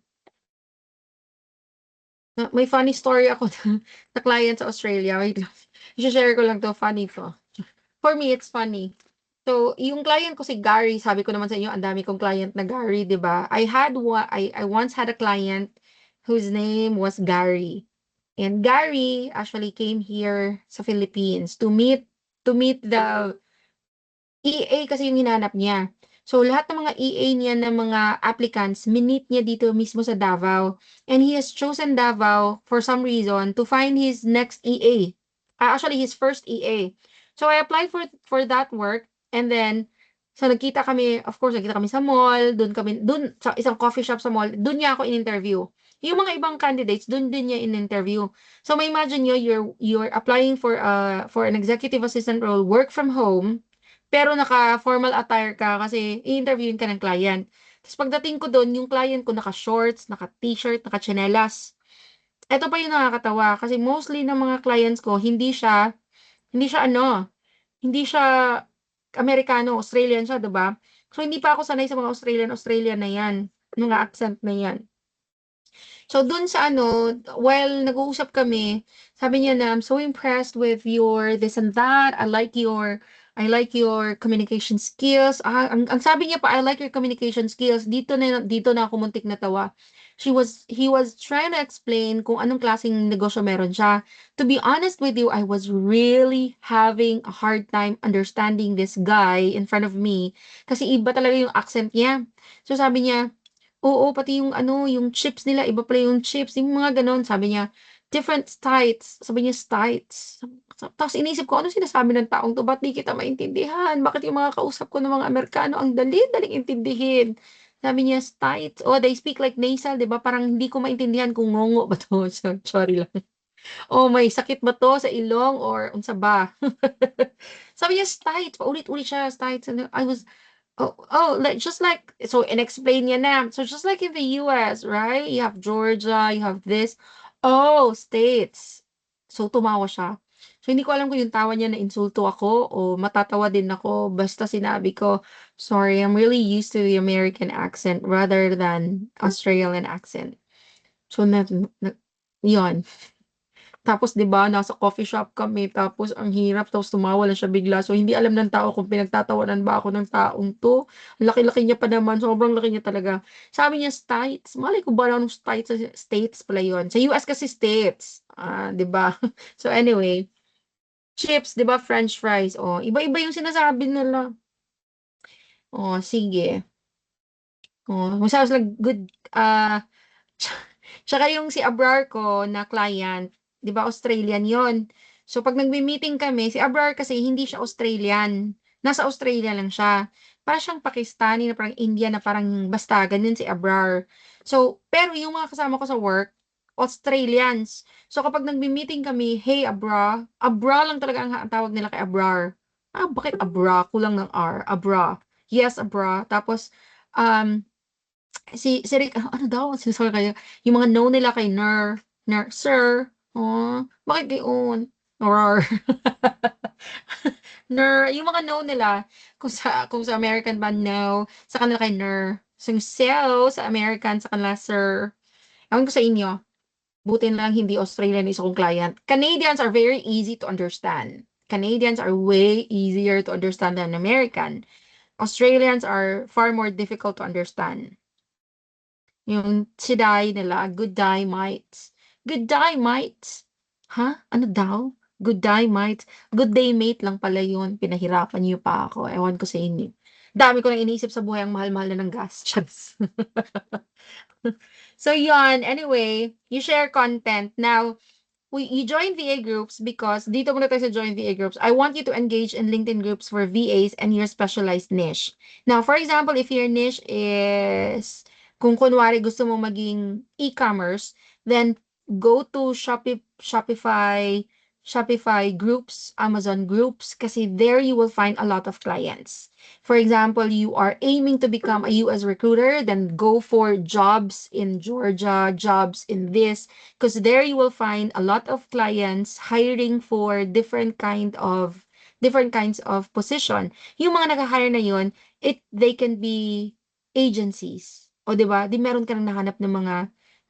May funny story ako sa client sa Australia. Wait lang. I-share ko lang 'to, funny 'to. For me, it's funny. So, yung client ko si Gary, sabi ko naman sa inyo, ang dami kong client na Gary, 'di ba? I once had a client whose name was Gary. And Gary actually came here sa Philippines to meet the EA kasi yung hinanap niya. So, lahat ng mga EA niya na mga applicants, minit niya dito mismo sa Davao. And he has chosen Davao for some reason to find his next EA. Actually, his first EA. So, I applied for that work. And then, so nagkita kami, of course, nagkita kami sa mall, doon sa isang coffee shop sa mall, doon niya ako in-interview. Yung mga ibang candidates, doon din niya in-interview. So, may imagine nyo, you're applying for an executive assistant role, work from home, pero naka-formal attire ka kasi i-interviewin ka ng client. Tapos pagdating ko doon, yung client ko naka-shorts, naka-t-shirt, naka-tsinelas. eto pa yung nakakatawa kasi mostly ng mga clients ko hindi siya ano, hindi siya Amerikano, Australian siya, 'di ba? So hindi pa ako sanay sa mga Australian na 'yan, mga accent na 'yan. So dun sa ano, while nag-uusap kami, sabi niya na, "I'm so impressed with your this and that. I like your communication skills." Ang sabi niya pa, "I like your communication skills." Dito na ako muntik natawa. He was trying to explain kung anong klaseng negosyo meron siya. To be honest with you, I was really having a hard time understanding this guy in front of me kasi iba talaga yung accent niya. So sabi niya, oo, pati yung ano, yung chips nila, iba pala yung chips, yung mga gano'n. Sabi niya, different states. Sabi niya, states. Tapos inisip ko, ano sinasabi ng taong to? Ba't di kita maintindihan? Bakit yung mga kausap ko ng mga Amerikano, ang dali-daling intindihin? Sabi niya, states. Oh, they speak like nasal, di ba? Parang hindi ko maintindihan kung ngongo ba to. So, sorry lang. Oh, may sakit ba to sa ilong or unsa ba? Sabi niya, states. Paulit-ulit siya, states. And so and explain niya na. So just like in the US, right? You have Georgia, you have this. Oh, states. So tumawa siya. So hindi ko alam kung yung tawa niya na insulto ako o matatawa din ako basta sinabi ko, sorry, I'm really used to the American accent rather than Australian accent. So yun. Tapos 'di ba nasa coffee shop kami tapos ang hirap tapos tumawa lang siya bigla. So hindi alam ng tao kung pinagtatawanan ba ako ng taong 'to. Ang laki-laki niya pa naman, sobrang laki niya talaga. Sabi niya states, malay ko ba anong states pala yun. Sa US kasi states, 'di ba? So anyway, chips 'di ba french fries, oh, iba-iba yung sinasabi nila. Oh, sige. Oh, sounds like good, tsaka yung si Abrar ko na client, 'di ba Australian 'yon. So 'pag nagme-meeting kami, si Abrar kasi hindi siya Australian, nasa Australia lang siya. Para siyang Pakistani na parang Indian na parang basta ganun si Abrar. So, pero yung mga kasama ko sa work, Australians. So kapag nagme-meeting kami, "Hey Abra," Abra lang talaga ang tawag nila kay Abrar. Bakit Abra? Kulang ng R, Abra. Yes, Abra. Tapos, um si Rick, ano daw ang sinasabi kaya, yung mga no nila kay "Sir, bakit gayon?" Or yung mga no nila kung sa American ba, no, sa kanila kay So, yung sa American, sa kanila sir. Ewan ko sa inyo, buti na lang hindi Australian isa kong client. Canadians are very easy to understand. Canadians are way easier to understand than American. Australians are far more difficult to understand. Yung today nila, good day mates. Good day mates. Ha? Ano daw? Good day mates. Good day mate lang pala yun. Pinahirapan niyo pa ako. Ewan ko sa inyo. Dami ko nang iniisip sa buhay ang mahal-mahal na ng gas. Charis. So yun, anyway, you share content. Now, you join VA groups because dito muna tayo sa join VA groups. I want you to engage in LinkedIn groups for VAs and your specialized niche. Now, for example, if your niche is, kung kunwari gusto mo maging e-commerce, then go to Shopify groups, Amazon groups, kasi there you will find a lot of clients. For example, you are aiming to become a US recruiter, then go for jobs in Georgia, jobs in this, because there you will find a lot of clients hiring for different kinds of position. Yung mga nag-hire na yun, they can be agencies. O 'di ba? Di meron ka nang nahanap ng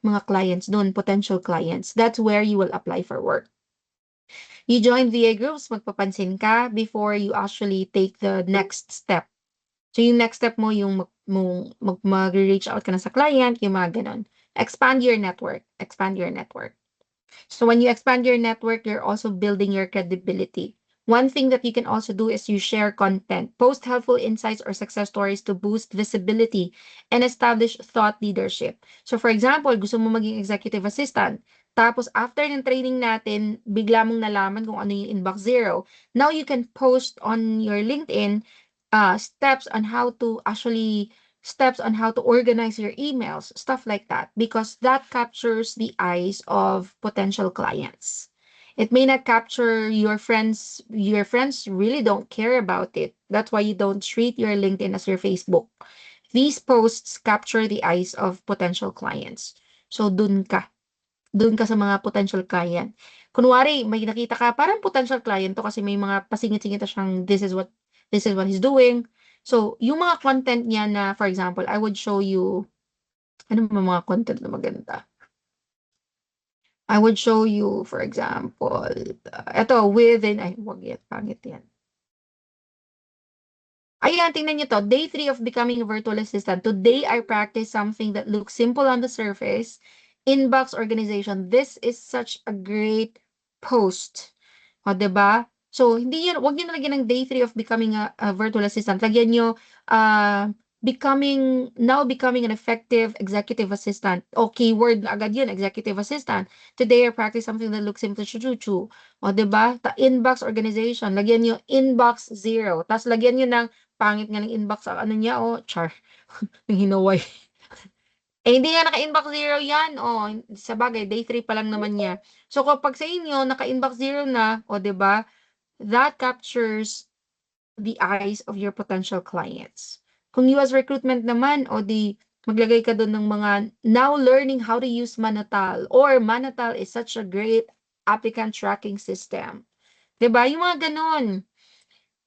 mga clients doon, potential clients. That's where you will apply for work. You join VA groups, magpapansin ka before you actually take the next step. So yung next step mo yung mag-reach out ka na sa client, yung mga ganun. Expand your network. Expand your network. So when you expand your network, you're also building your credibility. One thing that you can also do is you share content, post helpful insights or success stories to boost visibility and establish thought leadership. So for example, gusto mo maging executive assistant, tapos after ng training natin, bigla mong nalaman kung ano yung Inbox Zero. Now you can post on your LinkedIn steps on how to organize your emails, stuff like that, because that captures the eyes of potential clients. It may not capture your friends. Your friends really don't care about it. That's why you don't treat your LinkedIn as your Facebook. These posts capture the eyes of potential clients. So dun ka. dun ka sa mga potential client. Kunwari, may nakita ka, parang potential client to kasi may mga pasingit-singit na siyang this is what he's doing. So, yung mga content niya na, for example, I would show you, ano ba mga content na maganda? I would show you, for example, eto, ay, wag yan, pangit yan. Ayan, tingnan niyo to. Day 3 of becoming a virtual assistant. Today, I practice something that looks simple on the surface. Inbox organization. This is such a great post. O, 'di ba? So, hindi yun, wag niyo nalagyan ng day 3 of becoming a virtual assistant. Lagyan niyo, now becoming an effective executive assistant. O, keyword na agad yun, executive assistant. Today, I practice something that looks simple, chu-chu-chu. O, 'di ba? Inbox organization. Lagyan niyo inbox 0. Tapos, lagyan niyo ng pangit nga ng inbox ang ano niya, oh, char. Yung hinaway. Eh, hindi nga naka-inbox 0 yan. Oh, sabagay, day 3 pa lang naman niya. So, kapag sa inyo, naka-inbox 0 na, o, 'di ba? That captures the eyes of your potential clients. Kung US recruitment naman, o di maglagay ka doon ng mga now learning how to use Manatal, or Manatal is such a great applicant tracking system. 'Di ba? Yung mga ganon.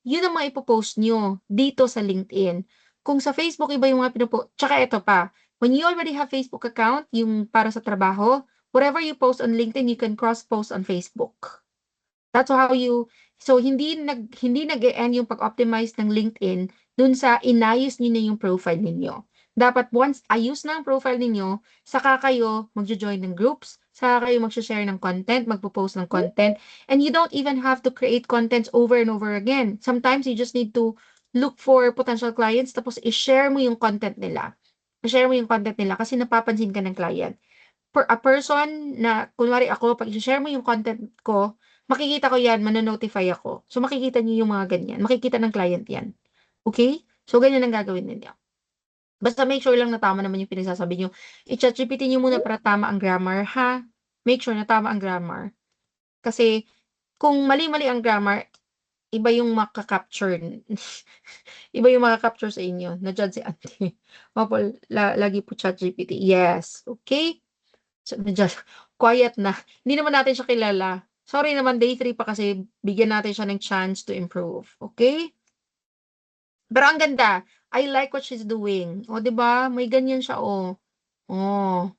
Yun ang mga ipopost nyo dito sa LinkedIn. Kung sa Facebook, iba yung mga pinupost. Tsaka ito pa, when you already have Facebook account, yung para sa trabaho, whatever you post on LinkedIn, you can cross-post on Facebook. That's how you, so hindi nag-e-end yung pag-optimize ng LinkedIn dun sa inayos niyo na yung profile ninyo. Dapat once ayos na ang profile ninyo, saka kayo magjo-join ng groups, saka kayo mag-share ng content, magpo-post ng content, and you don't even have to create contents over and over again. Sometimes you just need to look for potential clients, tapos i-share mo yung content nila. I-share mo yung content nila kasi napapansin ka ng client. For a person na, kunwari ako, pag i-share mo yung content ko, makikita ko yan, mano-notify ako. So, makikita niyo yung mga ganyan. Makikita ng client yan. Okay? So, ganyan ang gagawin ninyo. Basta make sure lang na tama naman yung pinagsasabi niyo. I-ChatGPT niyo muna para tama ang grammar, ha? Make sure na tama ang grammar. Kasi, kung mali-mali ang grammar, iba yung maka-capture. Iba yung maka-capture sa inyo. Na-judge si auntie. Opo, lagi po ChatGPT. Yes. Okay? So, na-judge. Quiet na. Hindi naman natin siya kilala. Sorry naman, day 3 pa kasi bigyan natin siya ng chance to improve. Okay? Pero ang ganda. I like what she's doing. O, 'di ba? May ganyan siya, oh. Oh.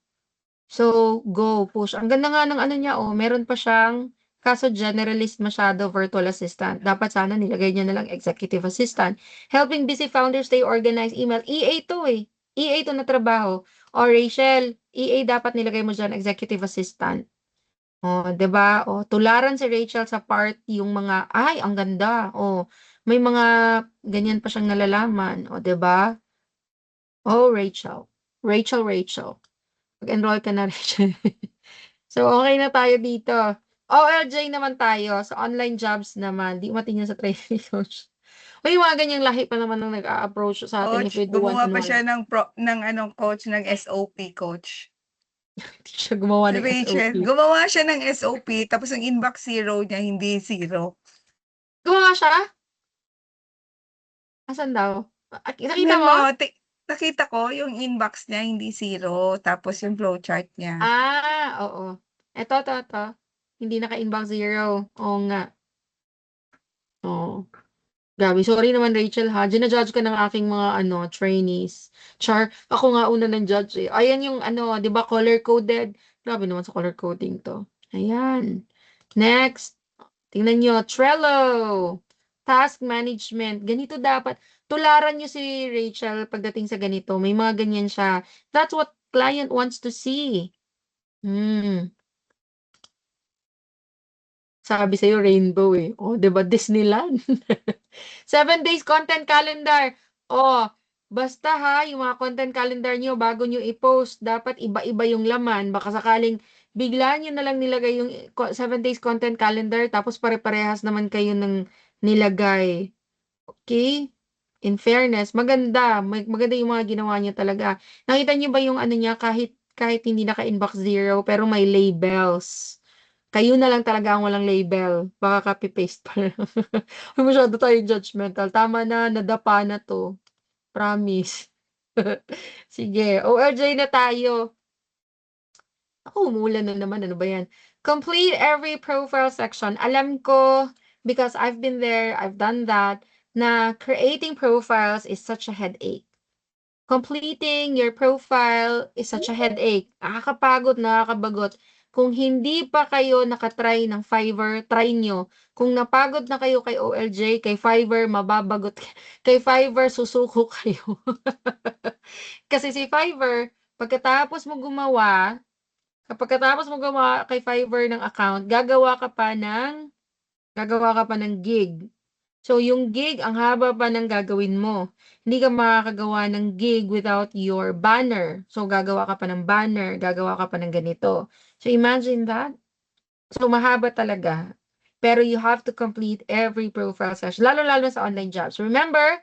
So, go, push. Ang ganda nga ng ano niya, oh. Meron pa siyang, kaso generalist masyado, virtual assistant. Dapat sana nilagay niya na lang executive assistant. Helping busy founders stay organized, email. EA to eh. EA to na trabaho. O, Rachel, EA dapat nilagay mo dyan, executive assistant. Oh, 'di ba? Oh, tularan si Rachel sa part yung mga, ay, ang ganda. Oh, may mga ganyan pa siyang nalalaman. Oh, 'di ba? Oh, Rachel. Rachel. Mag-enroll ka na, Rachel. So, okay na tayo dito. OLJ naman tayo. Sa online jobs naman. Di matingin sa training coach. May mga ganyang lahi pa naman nang nag-a-approach sa atin if Coach, we do gumawa pa one-on-one. siya ng ano, coach, ng SOP, coach. Hindi siya gumawa Si ng Rachel, SOP. gumawa siya ng SOP, tapos ang inbox 0 niya, hindi 0. Gumawa siya? Asan daw? Nakita Tingnan mo? mo, nakita ko yung inbox niya, hindi 0, tapos yung flowchart niya. Oo. Ito. Hindi naka-inbox 0. Oo nga. Oo. Grabe, sorry naman Rachel ha. Gina-judge ka ng aking mga trainees. Char, ako nga una ng judge eh. Ayan yung 'di ba color coded? Grabe naman sa color coding to. Ayan. Next. Tingnan nyo, Trello. Task management. Ganito dapat. Tularan nyo si Rachel pagdating sa ganito. May mga ganyan siya. That's what client wants to see. Sabi sa'yo rainbow eh. Oh, 'di ba Disneyland? 7 days content calendar. Oh, basta ha, yung mga content calendar niyo bago niyo i-post, dapat iba-iba yung laman. Baka sakaling bigla niyo na lang nilagay yung 7 days content calendar tapos pare-parehas naman kayo ng nilagay. Okay? In fairness, maganda. Maganda yung mga ginawa niya talaga. Nakita niyo ba yung ano niya kahit hindi naka-inbox 0 pero may labels. Kayo na lang talaga ang walang label. Baka copy-paste pa lang. Uy, masyado tayo judgmental. Tama na, nadapa na 'to. Promise. Sige, ORJ na tayo. Ako, umuulan na naman. Ano ba yan? Complete every profile section. Alam ko, because I've been there, I've done that, na creating profiles is such a headache. Completing your profile is such a headache. Nakakapagod, nakakabagot. Kung hindi pa kayo nakatry ng Fiverr, try nyo. Kung napagod na kayo kay OLJ, kay Fiverr, mababagot. Kay Fiverr, susuko kayo. Kasi si Fiverr, pagkatapos mo gumawa kay Fiverr ng account, gagawa ka pa ng gig. So, yung gig, ang haba pa ng gagawin mo. Hindi ka makakagawa ng gig without your banner. So, gagawa ka pa ng banner, gagawa ka pa ng ganito. So, imagine that. So, mahaba talaga. Pero you have to complete every profile session. Lalo-lalo sa online jobs. Remember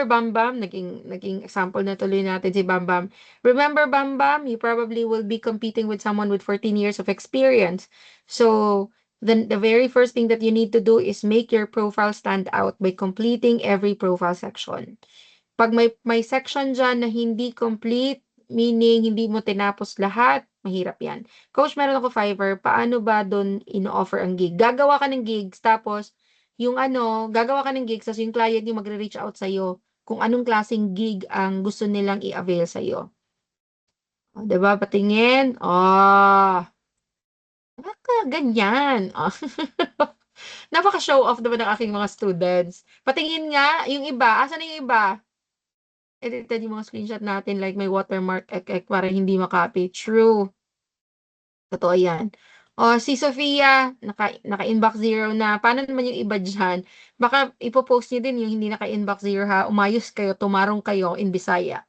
Bam Bam? Naging example na tuloy natin si Bam Bam. Remember Bam Bam? You probably will be competing with someone with 14 years of experience. So, the very first thing that you need to do is make your profile stand out by completing every profile section. Pag may section dyan na hindi complete, meaning hindi mo tinapos lahat, mahirap yan. Coach, meron ako Fiverr, paano ba doon ino-offer ang gig? Gagawa ka ng gigs, tapos gagawa ka ng gigs, tapos yung client yung magre-reach out sa'yo kung anong klaseng gig ang gusto nilang i-avail sa'yo. O, diba? Patingin. Ganyan. Napaka-show off naman ng aking mga students. Patingin nga, yung iba. Asan na yung iba? Edited yung mga screenshot natin like may watermark para hindi makopy. True. Totoo yan. Si Sofia, naka-inbox 0 na. Paano naman yung iba dyan? Baka ipopost niyo din yung hindi naka-inbox 0 ha. Umayos kayo, tumarong kayo in Bisaya.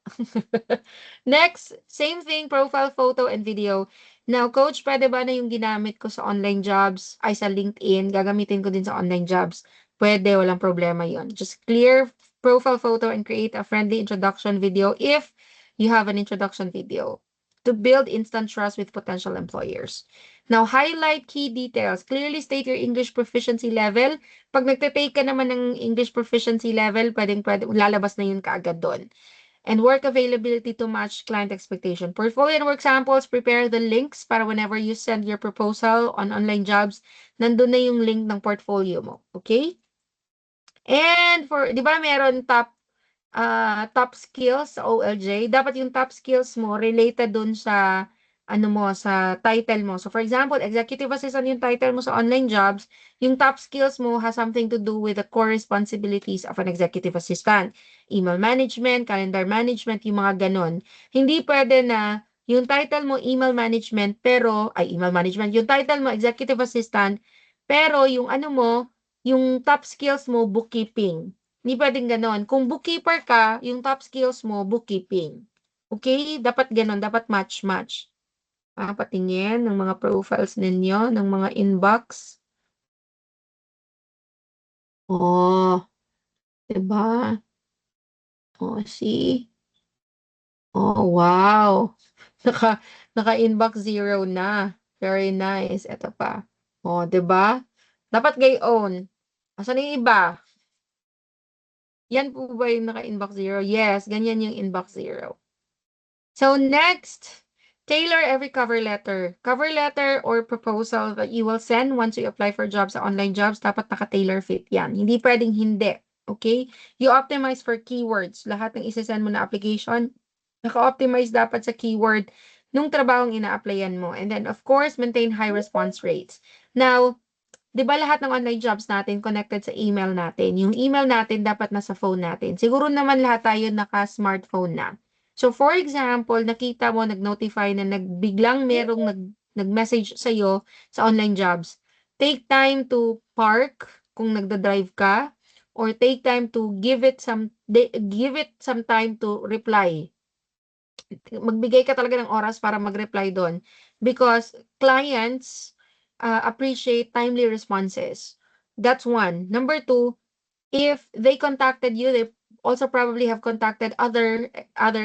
Next, same thing, profile photo and video. Now, coach, pwede ba na yung ginamit ko sa online jobs, ay sa LinkedIn, gagamitin ko din sa online jobs? Pwede, walang problema yon. Just clear profile photo and create a friendly introduction video if you have an introduction video to build instant trust with potential employers. Now, highlight key details. Clearly state your English proficiency level. Pag nagte-take ka naman ng English proficiency level, pwede, lalabas na yun kaagad doon. And work availability to match client expectation. Portfolio and work samples, prepare the links para whenever you send your proposal on online jobs, nandun na yung link ng portfolio mo. Okay? And di ba meron top skills sa OLJ, dapat yung top skills mo related dun sa sa title mo. So for example, executive assistant yung title mo sa online jobs, yung top skills mo has something to do with the core responsibilities of an executive assistant. Email management, calendar management, yung mga ganon. Hindi pwede na yung title mo email management yung title mo executive assistant, pero yung yung top skills mo bookkeeping. Hindi pwedeng ganon. Kung bookkeeper ka, yung top skills mo, bookkeeping. Okay? Dapat ganon. Dapat match-match. Patingin ng mga profiles ninyo, ng mga inbox. Diba? See? Wow. Naka-inbox 0 na. Very nice. Ito pa. Diba? Dapat gayon. Asan yung iba? Yan po ba yung naka-inbox 0? Yes, ganyan yung inbox 0. So next, tailor every cover letter. Cover letter or proposal that you will send once you apply for jobs sa online jobs, dapat naka-tailor fit yan. Hindi pwedeng hindi. Okay? You optimize for keywords. Lahat ng isasend mo na application, naka-optimize dapat sa keyword nung trabahong ina-applyan mo. And then, of course, maintain high response rates. Now, di ba lahat ng online jobs natin connected sa email natin? Yung email natin dapat nasa phone natin. Siguro naman lahat tayo naka-smartphone na. So, for example, nakita mo, nag-notify na biglang merong nag-message sa'yo sa online jobs. Take time to park kung nagda-drive ka, or take time to give it some time to reply. Magbigay ka talaga ng oras para mag-reply doon. Because clients appreciate timely responses. That's one. Number two, if they contacted you, they also probably have contacted other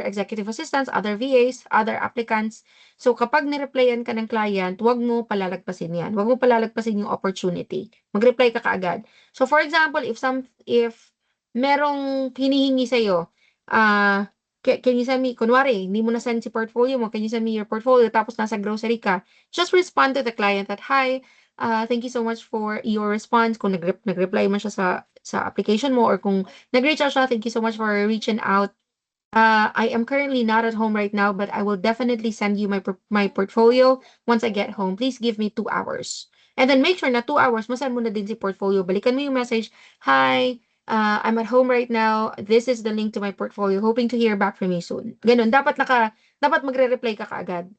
executive assistants, other VAs, other applicants. So kapag nireplyan ka ng client, wag mo palalagpasin yan. Wag mo palalagpasin yung opportunity. Mag-reply ka kaagad. So for example, if merong hinihingi sa'yo, can you send me, kunwari, hindi mo na-send si portfolio mo, can you send me your portfolio, tapos nasa grocery ka, just respond to the client that, hi, thank you so much for your response. Kung nag-reply man siya sa application mo, or kung nag-reach out siya, thank you so much for reaching out. I am currently not at home right now, but I will definitely send you my portfolio once I get home. Please give me 2 hours. And then make sure na 2 hours, masend mo na din si portfolio. Balikan mo yung message, hi, I'm at home right now. This is the link to my portfolio. Hoping to hear back from you soon. Ganun. Dapat magre-reply ka kaagad.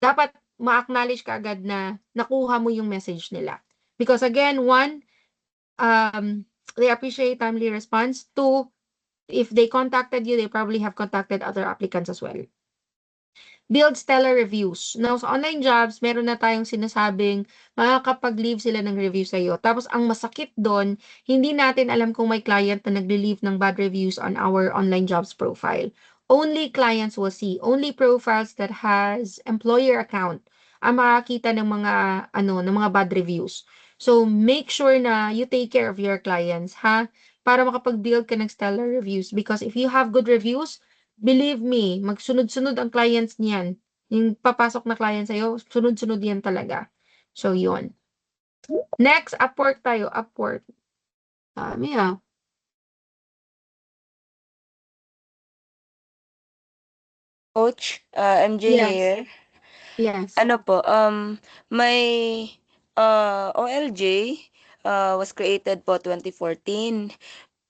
Dapat ma-acknowledge ka agad na nakuha mo yung message nila. Because again, one, they appreciate timely response. Two, if they contacted you, they probably have contacted other applicants as well. Build stellar reviews. Now, sa online jobs, meron na tayong sinasabing makakapag-leave sila ng review sa'yo. Tapos, ang masakit doon, hindi natin alam kung may client na nag-leave ng bad reviews on our online jobs profile. Only clients will see. Only profiles that has employer account ang makakita ng mga bad reviews. So, make sure na you take care of your clients, ha? Para makapag-build ka ng stellar reviews. Because if you have good reviews, believe me, magsunod-sunod ang clients niyan. Yung papasok na client sa'yo, sunod-sunod yan talaga. So, yun. Next, Upwork tayo. Upwork. Yeah. Coach, MJ Yes. here. Yes. Ano po, my OLJ was created po 2014.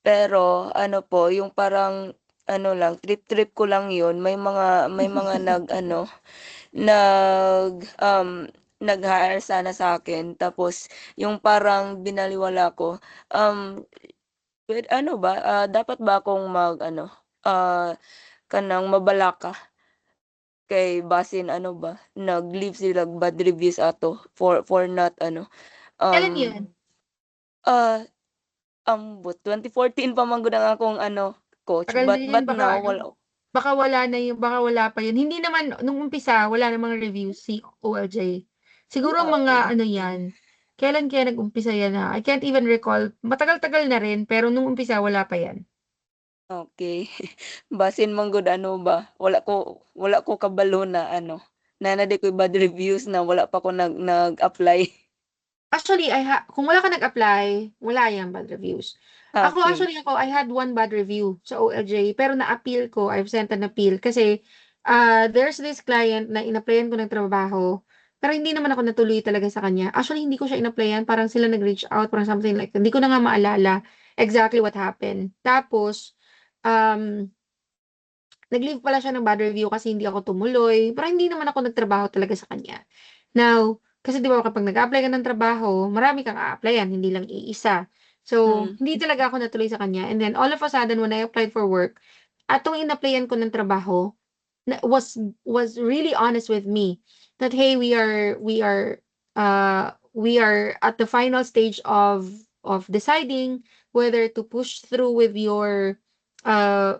Pero ano po, yung parang ano lang, trip-trip ko lang yun. May mga nag-hire sana sa akin. Tapos yung parang binaliwala ko, ano ba, dapat ba akong kanang mabalaka kay basin ano ba, nag-leave sila bad reviews ato for not Kailan um, yun? ambot 2014 pa man gud ang akong coach, Tagal but din yun, now wala. baka wala pa yun. Hindi naman, nung umpisa, wala namang reviews si OLJ. Siguro mga yan. Kailan kaya nag-umpisa yan ha? I can't even recall. Matagal-tagal na rin, pero nung umpisa, wala pa yan. Okay. Basin man gud ano ba, wala ko kabalo na na di ko bad reviews na wala pa ko nag-apply. Actually, kung wala ka nag-apply, wala yang bad reviews. Okay. I had one bad review sa OLJ, pero na-appeal ko, I've sent an appeal, kasi there's this client na in-applyan ko ng trabaho, pero hindi naman ako natuloy talaga sa kanya. Actually, hindi ko siya in-applyan, parang sila nag-reach out, parang something like that. Hindi ko na nga maalala exactly what happened. Tapos, nag-leave pala siya ng bad review kasi hindi ako tumuloy, pero hindi naman ako nagtrabaho talaga sa kanya. Now, kasi 'di ba kapag nag-apply ka ng trabaho, marami kang a-applyan, hindi lang iisa. So, hindi talaga ako natuloy sa kanya, and then all of a sudden when I applied for work, atong in-applyan ko ng trabaho, was really honest with me that, hey, we are at the final stage of deciding whether to push through with your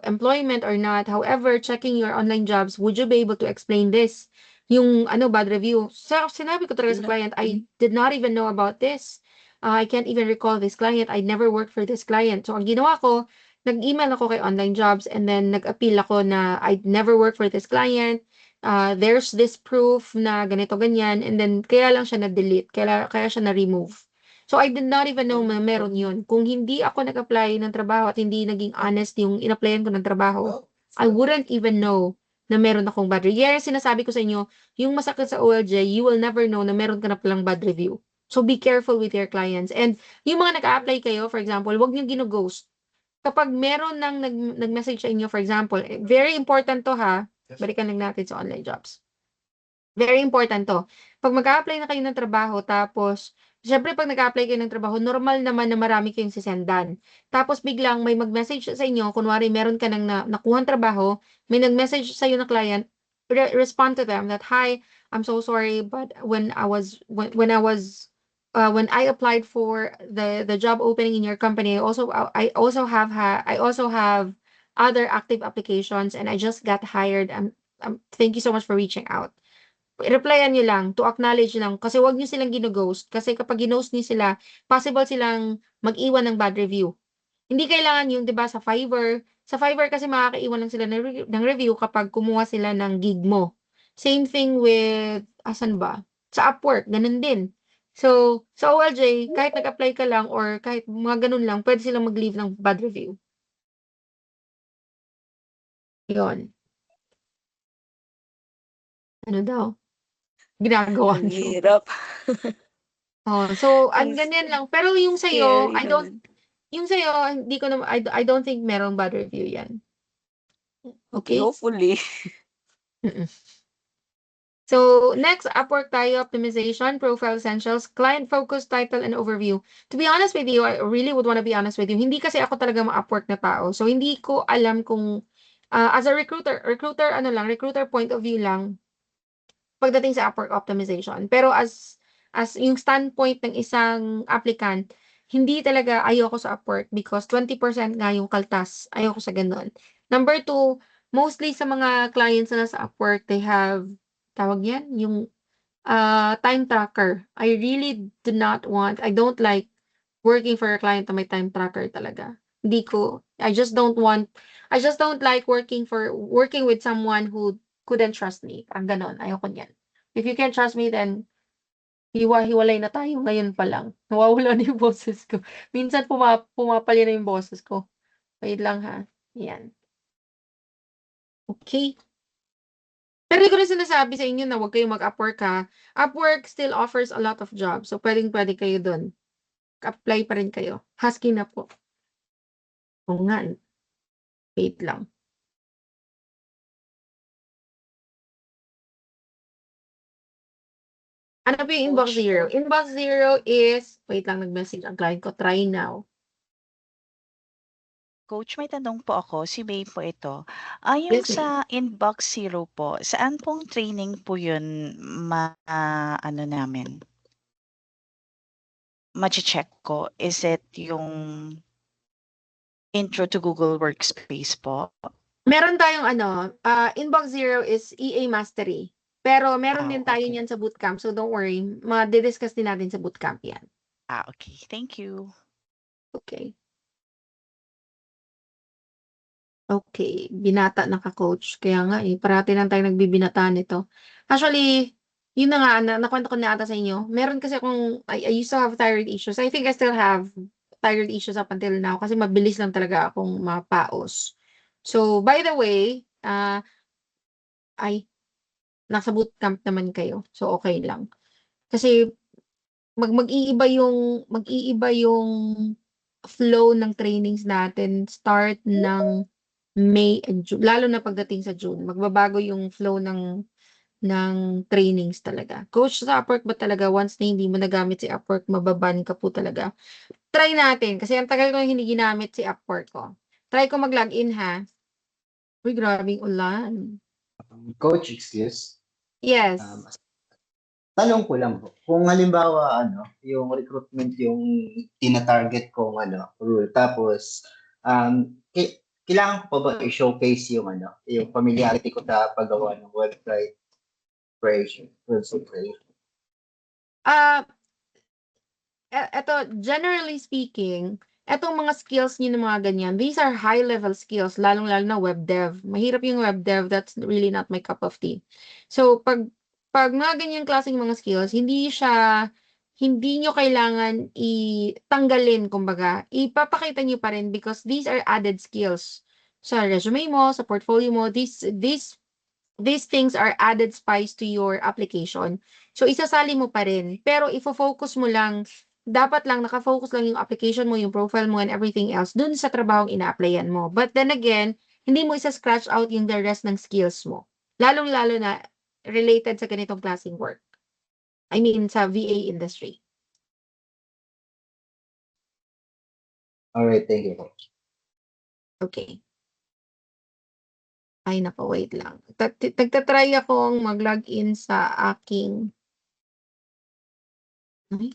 employment or not. However, checking your online jobs, would you be able to explain this? Yung bad review. So, sinabi ko talaga sa client, I did not even know about this. I can't even recall this client. I never worked for this client. So, ang ginawa ko, nag-email ako kay online jobs, and then nag-appeal ako na I'd never worked for this client. There's this proof na ganito ganyan, and then kaya lang siya na-delete, kaya siya na-remove. So, I did not even know na meron yun. Kung hindi ako nag-apply ng trabaho at hindi naging honest yung in-applyan ko ng trabaho, I wouldn't even know na meron akong bad review. Kaya sinasabi ko sa inyo, yung masakit sa OLJ, you will never know na meron ka na palang bad review. So, be careful with your clients. And yung mga nag-a-apply kayo, for example, wag niyo gino-ghost. Kapag meron nang nag-message sa inyo, for example, very important to ha, balikan lang natin sa online jobs. Very important to. Pag mag-a-apply na kayo ng trabaho, tapos, syempre pag nag-a-apply kayo ng trabaho, normal naman na marami kayong sisendan. Tapos biglang may mag-message sa inyo, kunwari meron ka nang nakuhang trabaho, may nag-message sa iyo na client, respond to them that, hi, I'm so sorry, but when I applied for the job opening in your company, I also have other active applications, and I just got hired. Thank you so much for reaching out. Replyan niyo lang, to acknowledge lang, kasi wag niyo silang gino-ghost, kasi kapag ginost niyo sila, possible silang mag-iwan ng bad review. Hindi kailangan yung 'di ba sa Fiverr, Sa Fiverr kasi makakaiwan lang sila ng review kapag kumuha sila ng gig mo. Same thing with, asan ba? Sa Upwork, ganun din. So, sa OLJ, kahit nag-apply ka lang or kahit mga ganun lang, pwede silang mag-leave ng bad review. Yun. Ano daw? Ginagawa Ang niyo. hirap. Oh, so, Ang ganyan lang. Pero yung sa'yo, scary naman. yung sa'yo, hindi ko naman, I don't think merong bad review yan. Okay, Okay? hopefully. Mm-mm. So, next, Upwork tayo, optimization, profile essentials, client-focused title, and overview. To be honest with you, I really would want to be honest with you. Hindi kasi ako talaga ma-Upwork na tao. So, hindi ko alam kung, as a recruiter point of view lang, pagdating sa Upwork optimization. Pero as yung standpoint ng isang applicant, hindi talaga ayoko sa Upwork because 20% nga yung kaltas. Ayoko sa ganun. Number two, mostly sa mga clients na nasa Upwork, they have, tawag yan, yung time tracker. I don't like working for a client na may time tracker talaga. Hindi ko, I just don't like working with someone who couldn't trust me. Ang ganon, ayoko niyan. If you can't trust me, then hiwalay na tayo ngayon pa lang. Nawawala na yung boses ko. Minsan pumapalya na yung boses ko. Wait lang ha. Yan. Okay. Pero hindi ko rin sinasabi sa inyo na huwag kayong mag-Upwork ha. Upwork still offers a lot of jobs. So, pwedeng-pwede kayo dun. Apply pa rin kayo. Husky na po. Oo nga. Wait lang. Ano po yung Inbox Coach. Zero? Inbox Zero is, wait lang, nag-message ang client ko. Try now. Coach, may tanong po ako. Si May po ito. Yes, Yung ma'am. sa Inbox Zero po, saan pong training po yun ano namin? Mache-check ko. Is it yung intro to Google Workspace po? Meron tayong Inbox Zero is EA Mastery. Pero meron din tayo Okay. niyan sa bootcamp. So don't worry. Ma-discuss din natin sa bootcamp yan. Okay. Thank you. Okay. Okay. Binata na ka-coach. Kaya nga parati lang tayo nagbibinata nito. Actually, yun na nga, nakwento ko na ata sa inyo. Meron kasi I used to have thyroid issues. I think I still have thyroid issues up until now kasi mabilis lang talaga akong mapaos. So, by the way, nasa bootcamp naman kayo. So, okay lang. Kasi, mag-iiba yung flow ng trainings natin start ng May and June. Lalo na pagdating sa June. Magbabago yung flow ng trainings talaga. Coach, sa Upwork ba talaga, once na hindi mo nagamit si Upwork, mababan ka po talaga? Try natin. Kasi ang tagal ko hindi ginamit si Upwork ko. Try ko mag-login ha. Uy, grabing ulan. Coach, excuse. Yes. Tanong ko lang po, kung halimbawa yung recruitment yung tina-target kong rule, tapos kailangan ko pa ba i-showcase yung yung familiarity ko sa paggawa ng website creation? Eto, generally speaking, etong mga skills niyo ng mga ganyan, these are high-level skills, lalong-lalo na web dev. Mahirap yung web dev, that's really not my cup of tea. So, pag mga ganyang klaseng mga skills, hindi nyo kailangan itanggalin, kumbaga. Ipapakita nyo pa rin because these are added skills. Sa resume mo, sa portfolio mo, these things are added spice to your application. So, isasali mo pa rin. Pero, ifo-focus mo lang, dapat lang, nakafocus lang yung application mo, yung profile mo, and everything else dun sa trabahong ina-applyan mo. But then again, hindi mo isa-scratch out yung the rest ng skills mo. Lalong-lalo na related sa ganitong klaseng work. I mean, sa VA industry. Alright, thank you. Okay. Ay, nako, wait lang. Nagtatry akong mag-login sa aking... Ay.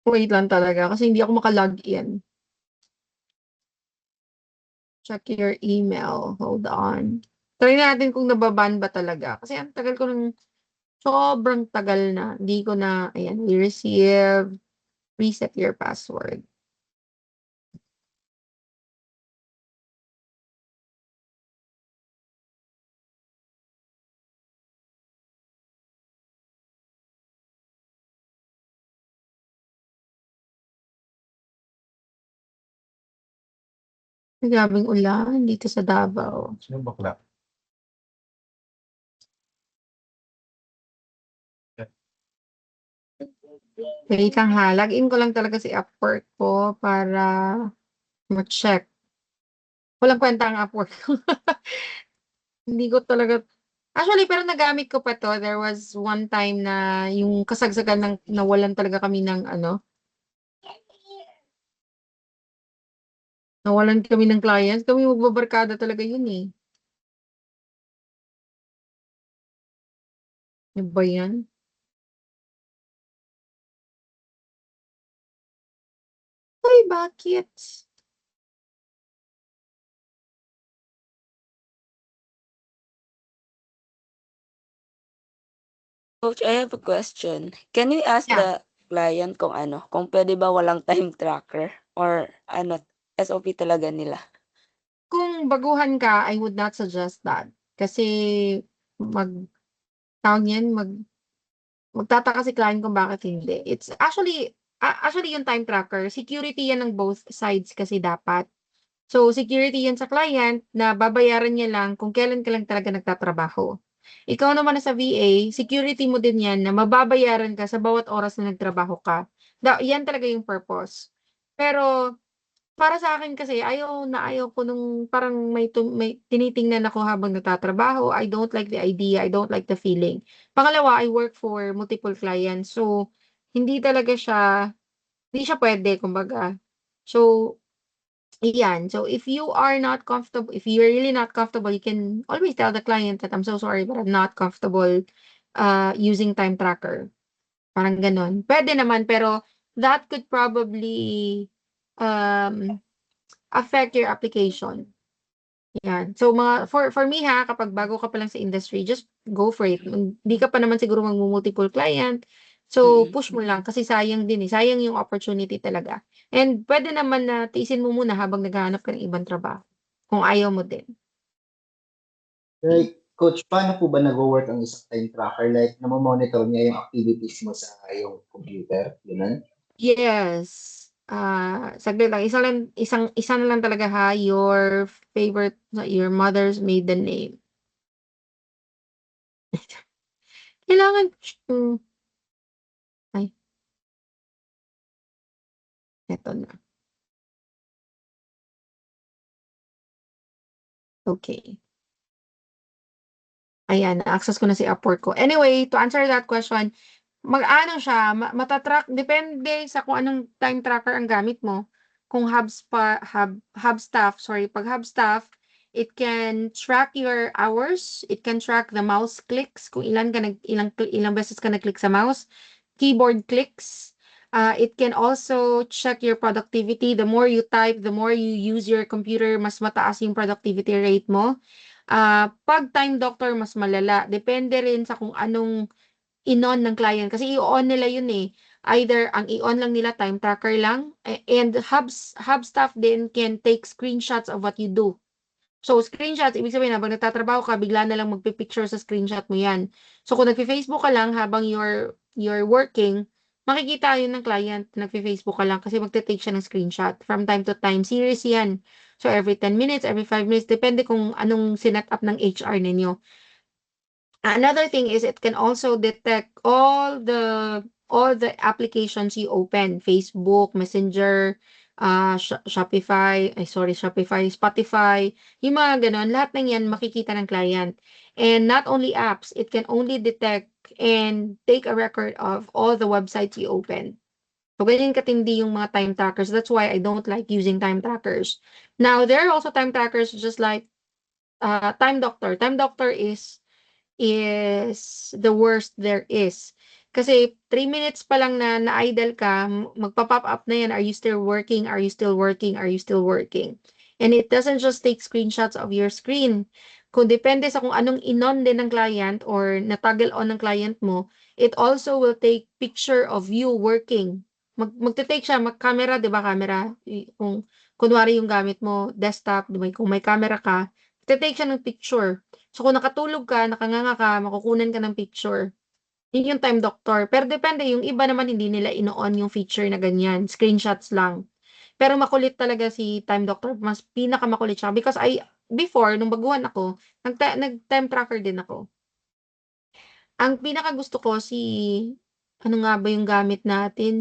Wait lang talaga kasi hindi ako maka-login. Check your email. Hold on. Try natin kung nababan ba talaga. Kasi ang tagal ko nung sobrang tagal na. Hindi ko na, ayan, we receive, reset your password. Grabing ulan dito sa Davao. Sino bakla? Wait lang ha, login ko lang talaga si Upwork ko para ma-check. Walang kwenta ang Upwork ko. Hindi ko talaga actually pero nagamit ko pa 'to. There was one time na yung kasagsagan ng nawalan talaga kami ng ano, nawalan kami ng clients. Kami magbabarkada talaga yun, eh. Ano ba yan? Uy, bakit? Coach, I have a question. Can we ask Yeah. the client kung ano, kung pwede ba walang time tracker or ano, SOP talaga nila? Kung baguhan ka, I would not suggest that. Kasi mag tawag niyan, magtataka si client kung bakit hindi. It's actually yung time tracker, security yan ng both sides kasi dapat. So, security yan sa client na babayaran niya lang kung kailan ka lang talaga nagtatrabaho. Ikaw naman na sa VA, security mo din yan na mababayaran ka sa bawat oras na nagtrabaho ka. Yan talaga yung purpose. Pero, para sa akin kasi, ayaw ko nung parang may tinitingnan ako habang nagtatrabaho. I don't like the idea. I don't like the feeling. Pangalawa, I work for multiple clients. So, hindi talaga hindi siya pwede, kumbaga. So, Iyan. So, if you are not comfortable, if you're really not comfortable, you can always tell the client that I'm so sorry, but I'm not comfortable using time tracker. Parang ganon. Pwede naman, pero that could probably um, affect your application. Yan. So, for me ha, kapag bago ka pa lang sa industry, just go for it. Hindi ka pa naman siguro multiple client. So, push mo lang kasi sayang din eh. Sayang yung opportunity talaga. And pwede naman na tiisin mo muna habang naghahanap ka ng ibang trabaho. Kung ayaw mo din. Like, Coach, paano po ba nag-work ang isang time tracker? Like, namamonitor niya yung activities mo sa iyong computer? Ganun? Yes. Saglit lang. Isa na lang talaga ha, your favorite, your mother's maiden name. Kailangan, ay, eto na. Okay. Ayan, na-access ko na si Upwork ko. Anyway, to answer that question, mag-ano siya, matatrack, depende sa kung anong time tracker ang gamit mo. Kung Hubstaff, sorry, pag Hubstaff, it can track your hours, it can track the mouse clicks, kung ilang beses ka nag-click sa mouse, keyboard clicks, it can also check your productivity. The more you type, the more you use your computer, mas mataas yung productivity rate mo. Pag time doctor, mas malala. Depende rin sa kung anong in-on ng client. Kasi i-on nila yun eh. Either ang i-on lang nila, time tracker lang. And Hubstaff din can take screenshots of what you do. So, screenshots, ibig sabihin, habang nagtatrabaho ka, bigla na lang magpipicture sa screenshot mo yan. So, kung nagpi-Facebook ka lang habang you're working, makikita yun ng client, nagpi-Facebook ka lang kasi magte-take siya ng screenshot. From time to time, series yan. So, every 10 minutes, every 5 minutes, depende kung anong sinet up ng HR ninyo. Another thing is it can also detect all the applications you open, Facebook, Messenger, Shopify, Spotify, yung mga ganon, lahat ng yan makikita ng client. And not only apps, it can only detect and take a record of all the websites you open. So, ganyan katindi yung mga time trackers. That's why I don't like using time trackers. Now, there are also time trackers just like Time Doctor. Time Doctor is the worst there is. Kasi 3 minutes pa lang na idle ka, magpa-pop up na yan, are you still working? Are you still working? Are you still working? And it doesn't just take screenshots of your screen. Kung depende sa kung anong inon din ng client or na-toggle on ng client mo, it also will take picture of you working. Magte-take siya, mag-camera, 'di ba, camera? Kung kunwari yung gamit mo, desktop, 'di ba, kung may camera ka, magte-take siya ng picture. So, kung nakatulog ka, nakanganga ka, makukunan ka ng picture. Yun yung Time Doctor. Pero depende, yung iba naman hindi nila ino-on yung feature na ganyan. Screenshots lang. Pero makulit talaga si Time Doctor. Mas pinakamakulit siya. Because before, nung baguhan ako, nag-time tracker din ako. Ang pinakagusto ko ano nga ba yung gamit natin?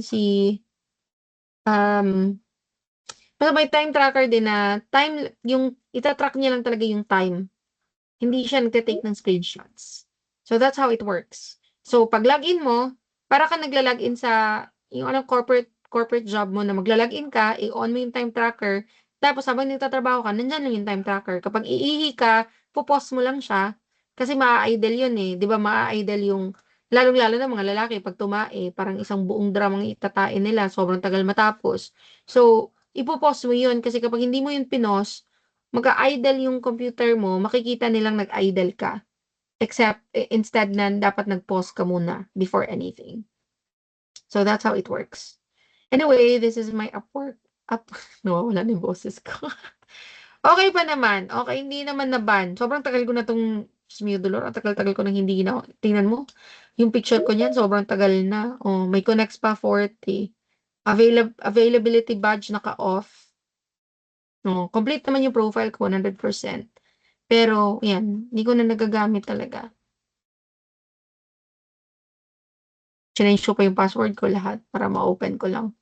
Pero may time tracker din na yung itatrack niya lang talaga yung time. Hindi siya nagte-take ng screenshots. So, that's how it works. So, pag login mo, para ka nagla-login sa yung corporate job mo na magla-login ka, i-on mo yung time tracker, tapos habang nagtatrabaho ka, nandyan lang yung time tracker. Kapag iihi ka, pupost mo lang siya, kasi maa-idle yun eh. Di ba, maa-idle yung, lalong-lalo na mga lalaki, pag tumae, parang isang buong dramang itatain nila, sobrang tagal matapos. So, ipopost mo yun, kasi kapag hindi mo yun pinost, mag-idle yung computer mo, makikita nilang nag-idle ka. Except, instead na dapat nag-pause ka muna before anything. So, that's how it works. Anyway, this is my Upwork. No, wala na yung boses ko. Okay pa naman. Okay, hindi naman na-ban. Sobrang tagal ko na itong Smudolor. Ang tagal-tagal ko nang hindi ginawa. Tingnan mo, yung picture ko niyan, sobrang tagal na. Oh, may connects pa 40. Availability badge naka-off. No, complete naman yung profile ko, 100%. Pero, yan, hindi ko na nagagamit talaga. Change ko pa yung password ko lahat para ma-open ko lang.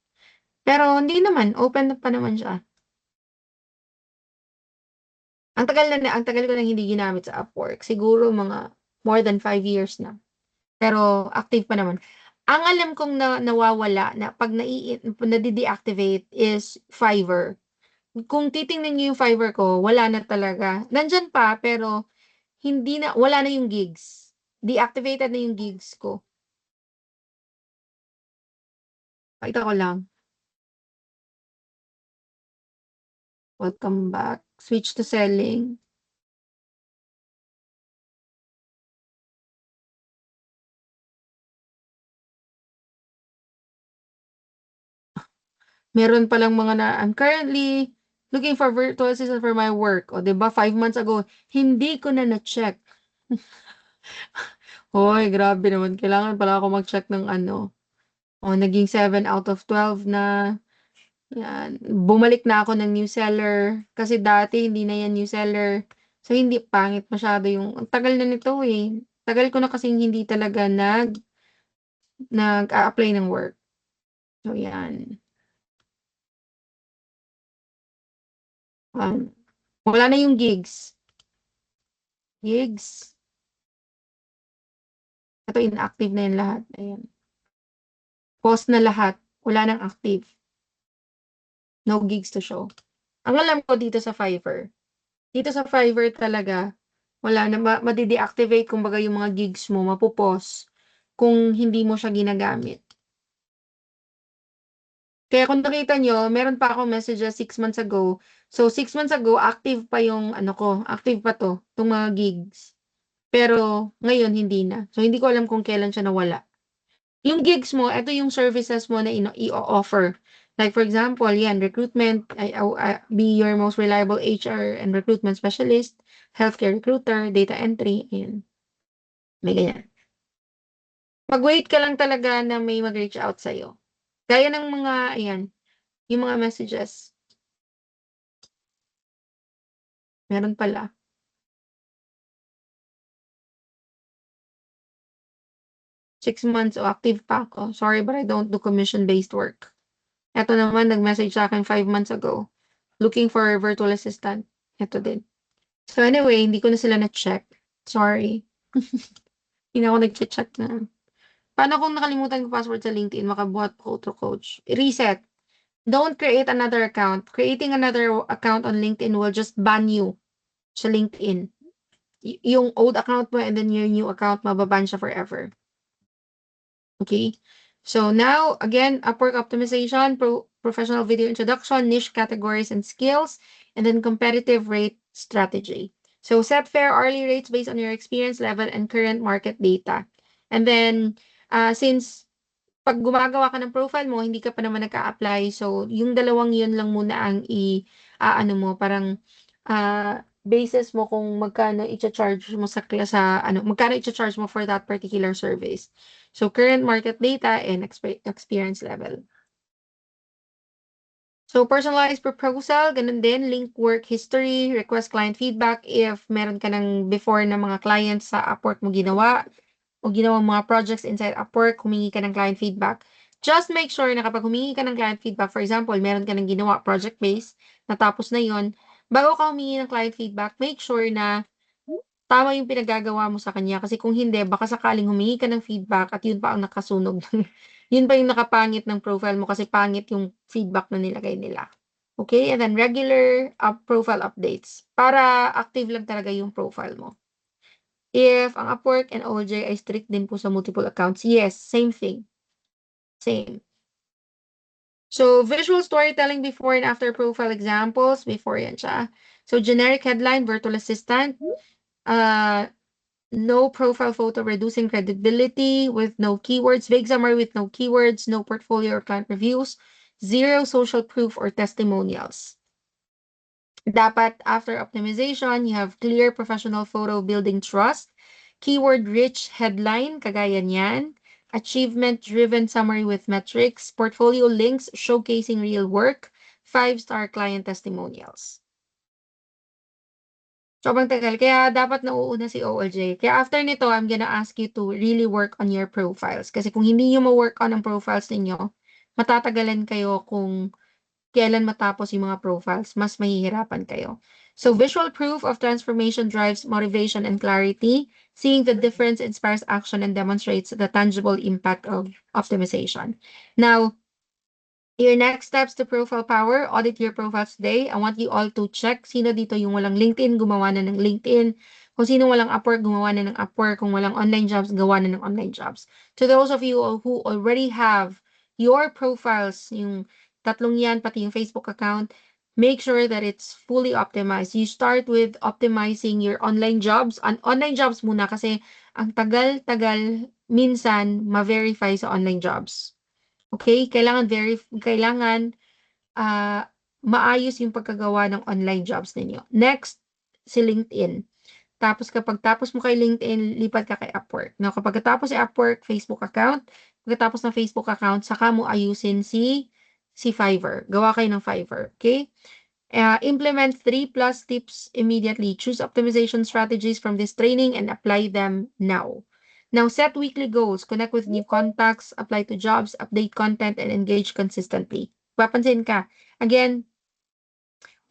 Pero, hindi naman. Open pa naman siya. Ang tagal ko na hindi ginamit sa Upwork. Siguro mga more than 5 years na. Pero, active pa naman. Ang alam kong nawawala na pag nadi-deactivate is Fiverr. Kung titingnan niyo yung Fiverr ko, wala na talaga. Nandyan pa, pero wala na yung gigs. Deactivated na yung gigs ko. Pakita ko lang. Welcome back. Switch to selling. Meron palang mga I'm currently looking for virtual assistant for my work. O, diba? 5 months ago, hindi ko na na-check. Hoy, grabe naman. Kailangan pala ako mag-check ng ano. O, naging 7 out of 12 na. Yan. Bumalik na ako ng new seller. Kasi dati, hindi na yan new seller. So, hindi pangit masyado yung, ang tagal na nito eh. Tagal ko na kasing hindi talaga nag-a-apply ng work. So, yan. Wala na yung gigs. Gigs. Ito, inactive na yung lahat. Ayan. Post na lahat. Wala nang active. No gigs to show. Ang alam ko dito sa Fiverr. Dito sa Fiverr talaga, wala na, madi-deactivate kumbaga yung mga gigs mo, mapupost kung hindi mo siya ginagamit. Kaya kung nakita nyo, meron pa akong messages 6 months ago. So, 6 months ago, active pa yung active pa itong mga gigs. Pero, ngayon, hindi na. So, hindi ko alam kung kailan siya nawala. Yung gigs mo, ito yung services mo na i-offer. Like, for example, yan, recruitment, be your most reliable HR and recruitment specialist, healthcare recruiter, data entry, ayan. May ganyan. Mag-wait ka lang talaga na may mag-reach out sa'yo. Gaya ng mga, ayan, yung mga messages. Meron pala. Six months o active pa ako. Sorry, but I don't do commission-based work. Ito naman, nag-message sa akin 5 months ago. Looking for a virtual assistant. Ito din. So anyway, hindi ko na sila na-check. Sorry. Hindi na ako nag-check na. Paano kung nakalimutan ko password sa LinkedIn, makabuhat ko through coach? Reset. Don't create another account. Creating another account on LinkedIn will just ban you sa LinkedIn. Yung old account mo and then your new account, mababan siya forever. Okay? So now, again, Upwork optimization, professional video introduction, niche categories and skills, and then competitive rate strategy. So set fair hourly rates based on your experience level and current market data. And then, since pag gumagawa ka ng profile mo, hindi ka pa naman nag-a-apply. So, yung dalawang yun lang muna ang ano mo, parang basis mo kung magkano i-charge mo magkano i-charge mo for that particular service. So, current market data and experience level. So, personalized proposal, ganun din, link work history, request client feedback if meron ka ng before na mga clients sa Upwork mo ginawa o ginawa mga projects inside Upwork, humingi ka ng client feedback. Just make sure na kapag humingi ka ng client feedback, for example, meron ka ng ginawa project-based, natapos na yon, bago ka humingi ng client feedback, make sure na tama yung pinagagawa mo sa kanya. Kasi kung hindi, baka sakaling humingi ka ng feedback at yun pa ang nakasunog. Yun pa yung nakapangit ng profile mo kasi pangit yung feedback na nilagay nila. Okay? And then regular profile updates para active lang talaga yung profile mo. If ang Upwork and OJ ay strict din po sa multiple accounts, yes, same thing. Same. So, visual storytelling before and after profile examples, before yan siya. So, generic headline, virtual assistant, no profile photo reducing credibility with no keywords, vague summary with no keywords, no portfolio or client reviews, zero social proof or testimonials. Dapat after optimization, you have clear professional photo building trust, keyword-rich headline, kagaya niyan, achievement-driven summary with metrics, portfolio links showcasing real work, 5-star client testimonials. Sobrang tagal. Kaya dapat nauuna si OLJ. Kaya after nito, I'm gonna ask you to really work on your profiles. Kasi kung hindi nyo ma-work on ang profiles ninyo, matatagalan kayo kung kailan matapos yung mga profiles. Mas mahihirapan kayo. So, visual proof of transformation drives motivation and clarity. Seeing the difference inspires action and demonstrates the tangible impact of optimization. Now, your next steps to profile power, audit your profiles today. I want you all to check sino dito yung walang LinkedIn, gumawa na ng LinkedIn. Kung sino walang Upwork, gumawa na ng Upwork. Kung walang online jobs, gawa na ng online jobs. To those of you who already have your profiles, yung tatlong yan, pati yung Facebook account, make sure that it's fully optimized. You start with optimizing your online jobs. Online jobs muna kasi ang tagal-tagal minsan ma-verify sa online jobs. Okay? Kailangan maayos yung pagkagawa ng online jobs ninyo. Next, si LinkedIn. Tapos kapag tapos mo kay LinkedIn, lipat ka kay Upwork. Now, kapag tapos si Upwork, Facebook account, pagkatapos ng Facebook account, saka mo ayusin si Fiverr. Gawa kayo ng Fiverr. Okay? Implement 3+ tips immediately. Choose optimization strategies from this training and apply them now. Now, set weekly goals. Connect with new contacts, apply to jobs, update content, and engage consistently. Papansin ka. Again,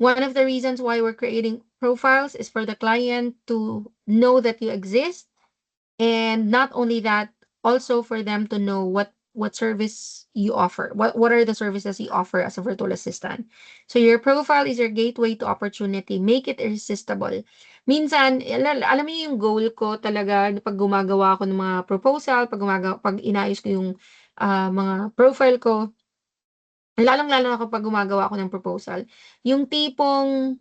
one of the reasons why we're creating profiles is for the client to know that you exist. And not only that, also for them to know what service you offer. What are the services you offer as a virtual assistant? So your profile is your gateway to opportunity. Make it irresistible. Minsan, alam mo yung goal ko talaga pag gumagawa ako ng mga proposal, pag inayos ko yung mga profile ko, lalong-lalo na kapag gumagawa ako ng proposal, yung tipong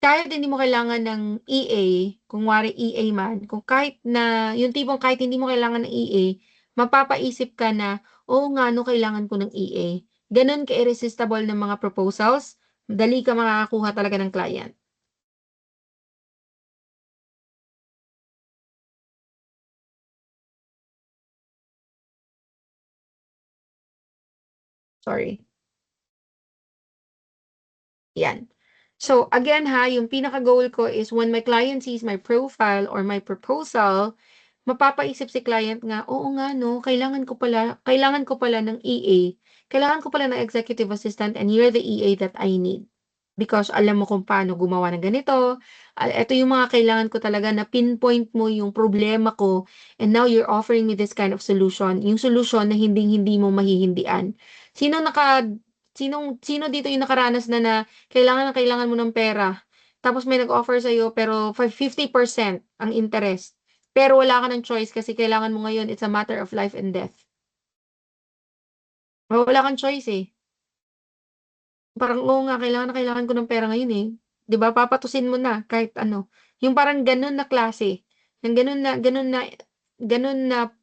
kahit hindi mo kailangan ng EA, kung wari EA man, kahit hindi mo kailangan ng EA, mapapaisip ka na, oo nga, no, kailangan ko ng EA. Ganun ka-irresistible ng mga proposals, dali ka makakakuha talaga ng client. Sorry. Yan. So, again yung pinaka-goal ko is when my client sees my profile or my proposal, mapapaisip si client nga, oo nga, no, kailangan ko pala ng EA. Kailangan ko pala ng executive assistant and you're the EA that I need. Because alam mo kung paano gumawa ng ganito. Ito yung mga kailangan ko talaga na pinpoint mo yung problema ko and now you're offering me this kind of solution. Yung solution na hindi mo mahihindian. Sino dito yung nakaranas na kailangan mo ng pera, tapos may nag-offer sa'yo pero 50% ang interest, pero wala ka ng choice kasi kailangan mo ngayon, it's a matter of life and death. Wala kang choice eh. Parang, oo nga, kailangan ko ng pera ngayon eh. 'Di ba? Papatusin mo na kahit ano. Yung parang ganun na klase, yung ganun na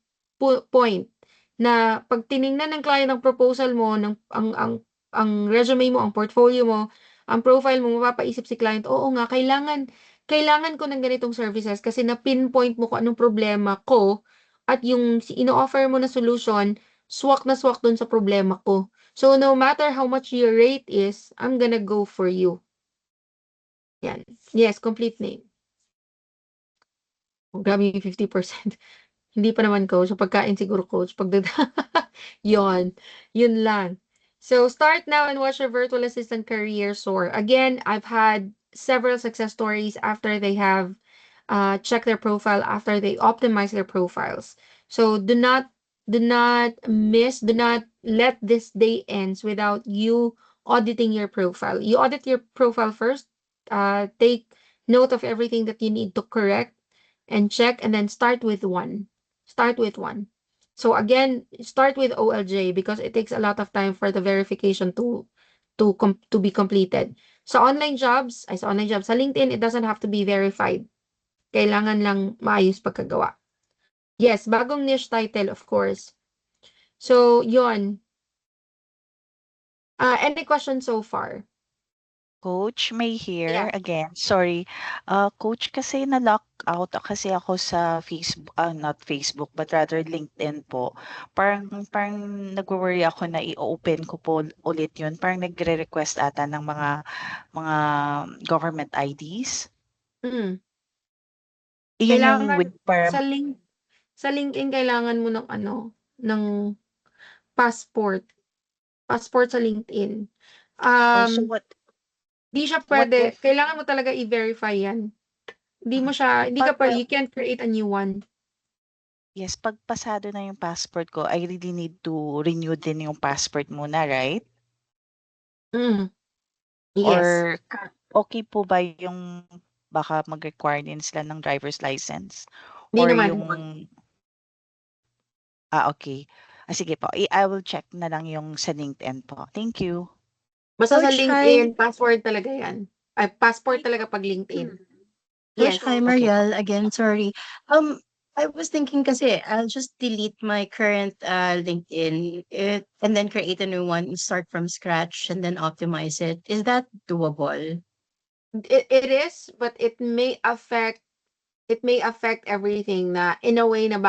point na pag tiningnan ng client ang proposal mo, ang resume mo, ang portfolio mo, ang profile mo, mapapaisip si client, oo nga, kailangan ko ng ganitong services kasi na-pinpoint mo kung anong problema ko at yung ino-offer mo na solution, swak na swak dun sa problema ko. So, no matter how much your rate is, I'm gonna go for you. Yan. Yes, complete name. Oh, grabe yung 50%. Hindi pa naman coach. Sa pagkain siguro coach. Yun. Yun lang. So, start now and watch your virtual assistant career soar. Again, I've had several success stories after they have checked their profile, after they optimize their profiles. So, do not let this day ends without you auditing your profile. You audit your profile first. Take note of everything that you need to correct and check, and then start with one. Start with one. So again, start with OLJ because it takes a lot of time for the verification to be completed. Sa online jobs, sa LinkedIn, it doesn't have to be verified. Kailangan lang maayos pagkagawa. Yes, bagong niche title, of course. So, yon. Any questions so far? Coach, may Yeah. here again. Sorry. Coach, kasi na-lock out kasi ako sa Facebook, not Facebook, but rather LinkedIn po. Parang nagwo-worry ako na i-open ko po ulit yun. Parang nagre-request ata ng mga government IDs. Mm. Yun yung Kailangan with para sa LinkedIn kailangan mo ng passport. Passport sa LinkedIn. also what Di siya what pwede. if Kailangan mo talaga i-verify yan. You can't create a new one. yes, pag pasado na yung passport ko, I really need to renew din yung passport muna, right? Mm. Or Yes. okay po ba yung baka mag-require din sila ng driver's license? Di Or naman. yung okay. Sige po. I will check na lang yung sa LinkedIn po. Thank you. Basta sa Coach, LinkedIn, password talaga yan. Ay, passport talaga pag LinkedIn. Coach, Yes. hi, Okay. Mariel. Again, sorry. I was thinking kasi I'll just delete my current LinkedIn and then create a new one, start from scratch, and then optimize it. Is that doable? It is, but it may affect everything na in a way na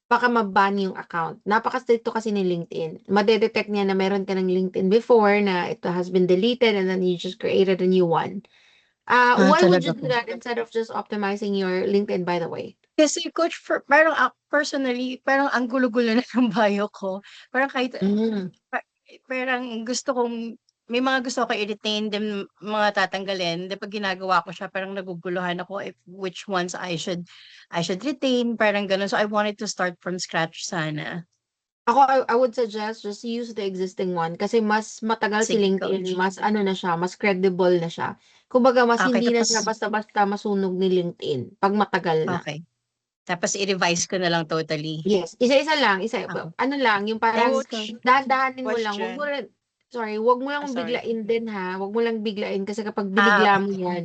baka maban yung account. Napaka-stricto kasi ni LinkedIn. Madedetect niya na meron ka ng LinkedIn before na it has been deleted and then you just created a new one. Why would you Talaga do po. that instead of just optimizing your LinkedIn, by the way? Kasi coach, parang personally, parang ang gulo-gulo na ng bio ko. Parang kahit Mm. parang gusto kong may mga gusto ko i-retain din mga tatanggalin. Pag ginagawa ko siya, parang naguguluhan ako if which ones I should retain, parang ganun. So I wanted to start from scratch sana. Ako, I would suggest just use the existing one kasi mas matagal si Sige, LinkedIn, coach. mas na siya, mas credible na siya. Kumbaga, mas Okay, hindi na tapos, siya basta-basta masunog ni LinkedIn pag matagal na. okay. Tapos i-revise ko na lang totally. Yes, isa-isa lang, Okay. ano lang, yung parang Thanks, coach. dahan-dahanin mo lang, wag mo Question. wag mo lang Sorry. biglain din ha, wag mo lang biglain kasi kapag binigla mo Okay. yan,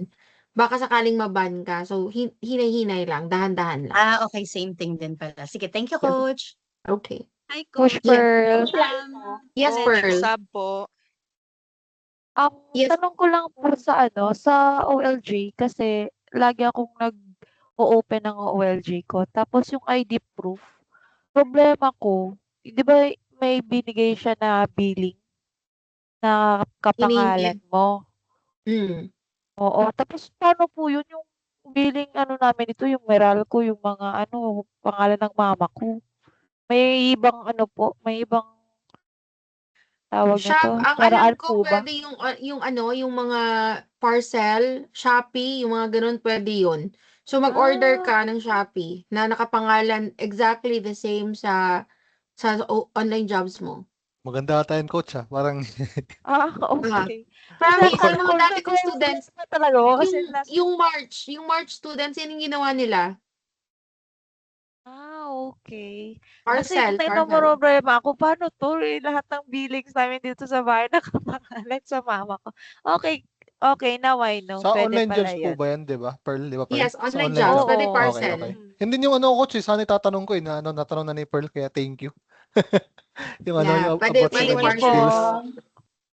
baka sakaling maban ka. So, hinay-hinay lang, dahan-dahan lang. Okay. Same thing din pala. Sige, thank you, Yep. coach. Okay. Hi, Coach Coach. Yes. Pearl. Yes, Coach, Pearl. sub po. Yes. Tanong ko lang po sa OLJ kasi lagi akong nag-o-open ng OLJ ko. Tapos yung ID proof, problema ko, di ba may binigay siya na billing na kapangalan Iniintindi. mo? Oo. Tapos paano po yun yung billing namin ito, yung Meralco, yung mga pangalan ng mama ko. May ibang may ibang tawag nito, Ang alam paraan ko po ba? pwede yung mga parcel, Shopee, yung mga ganun pwede yun. So mag-order ka ng Shopee na nakapangalan exactly the same sa online jobs mo. Maganda ata yun, coach, Parang Okay. Promise, Kasi sa mga dati kong students, na talaga ako kasi last yung March students, yan yung ginawa nila. okay. Kasi Parcel. problema ako, paano to? Lahat ng billings namin dito sa bahay nakapangalan sa mama ko. Okay, Okay, now I know. Sa Pwede online pala jobs po yan. ba yan, di ba? Pearl, di ba Pearl? Yes, Sa online online jobs. job. Pwede Oo. Okay, parcel. okay. Hindi yung ano coach, sana itatanong ko eh, na ano, natanong na ni Pearl, kaya thank you. Yung ano, Yeah, yung pwede, about sa pwede Thank you ganyan po. parcel. skills.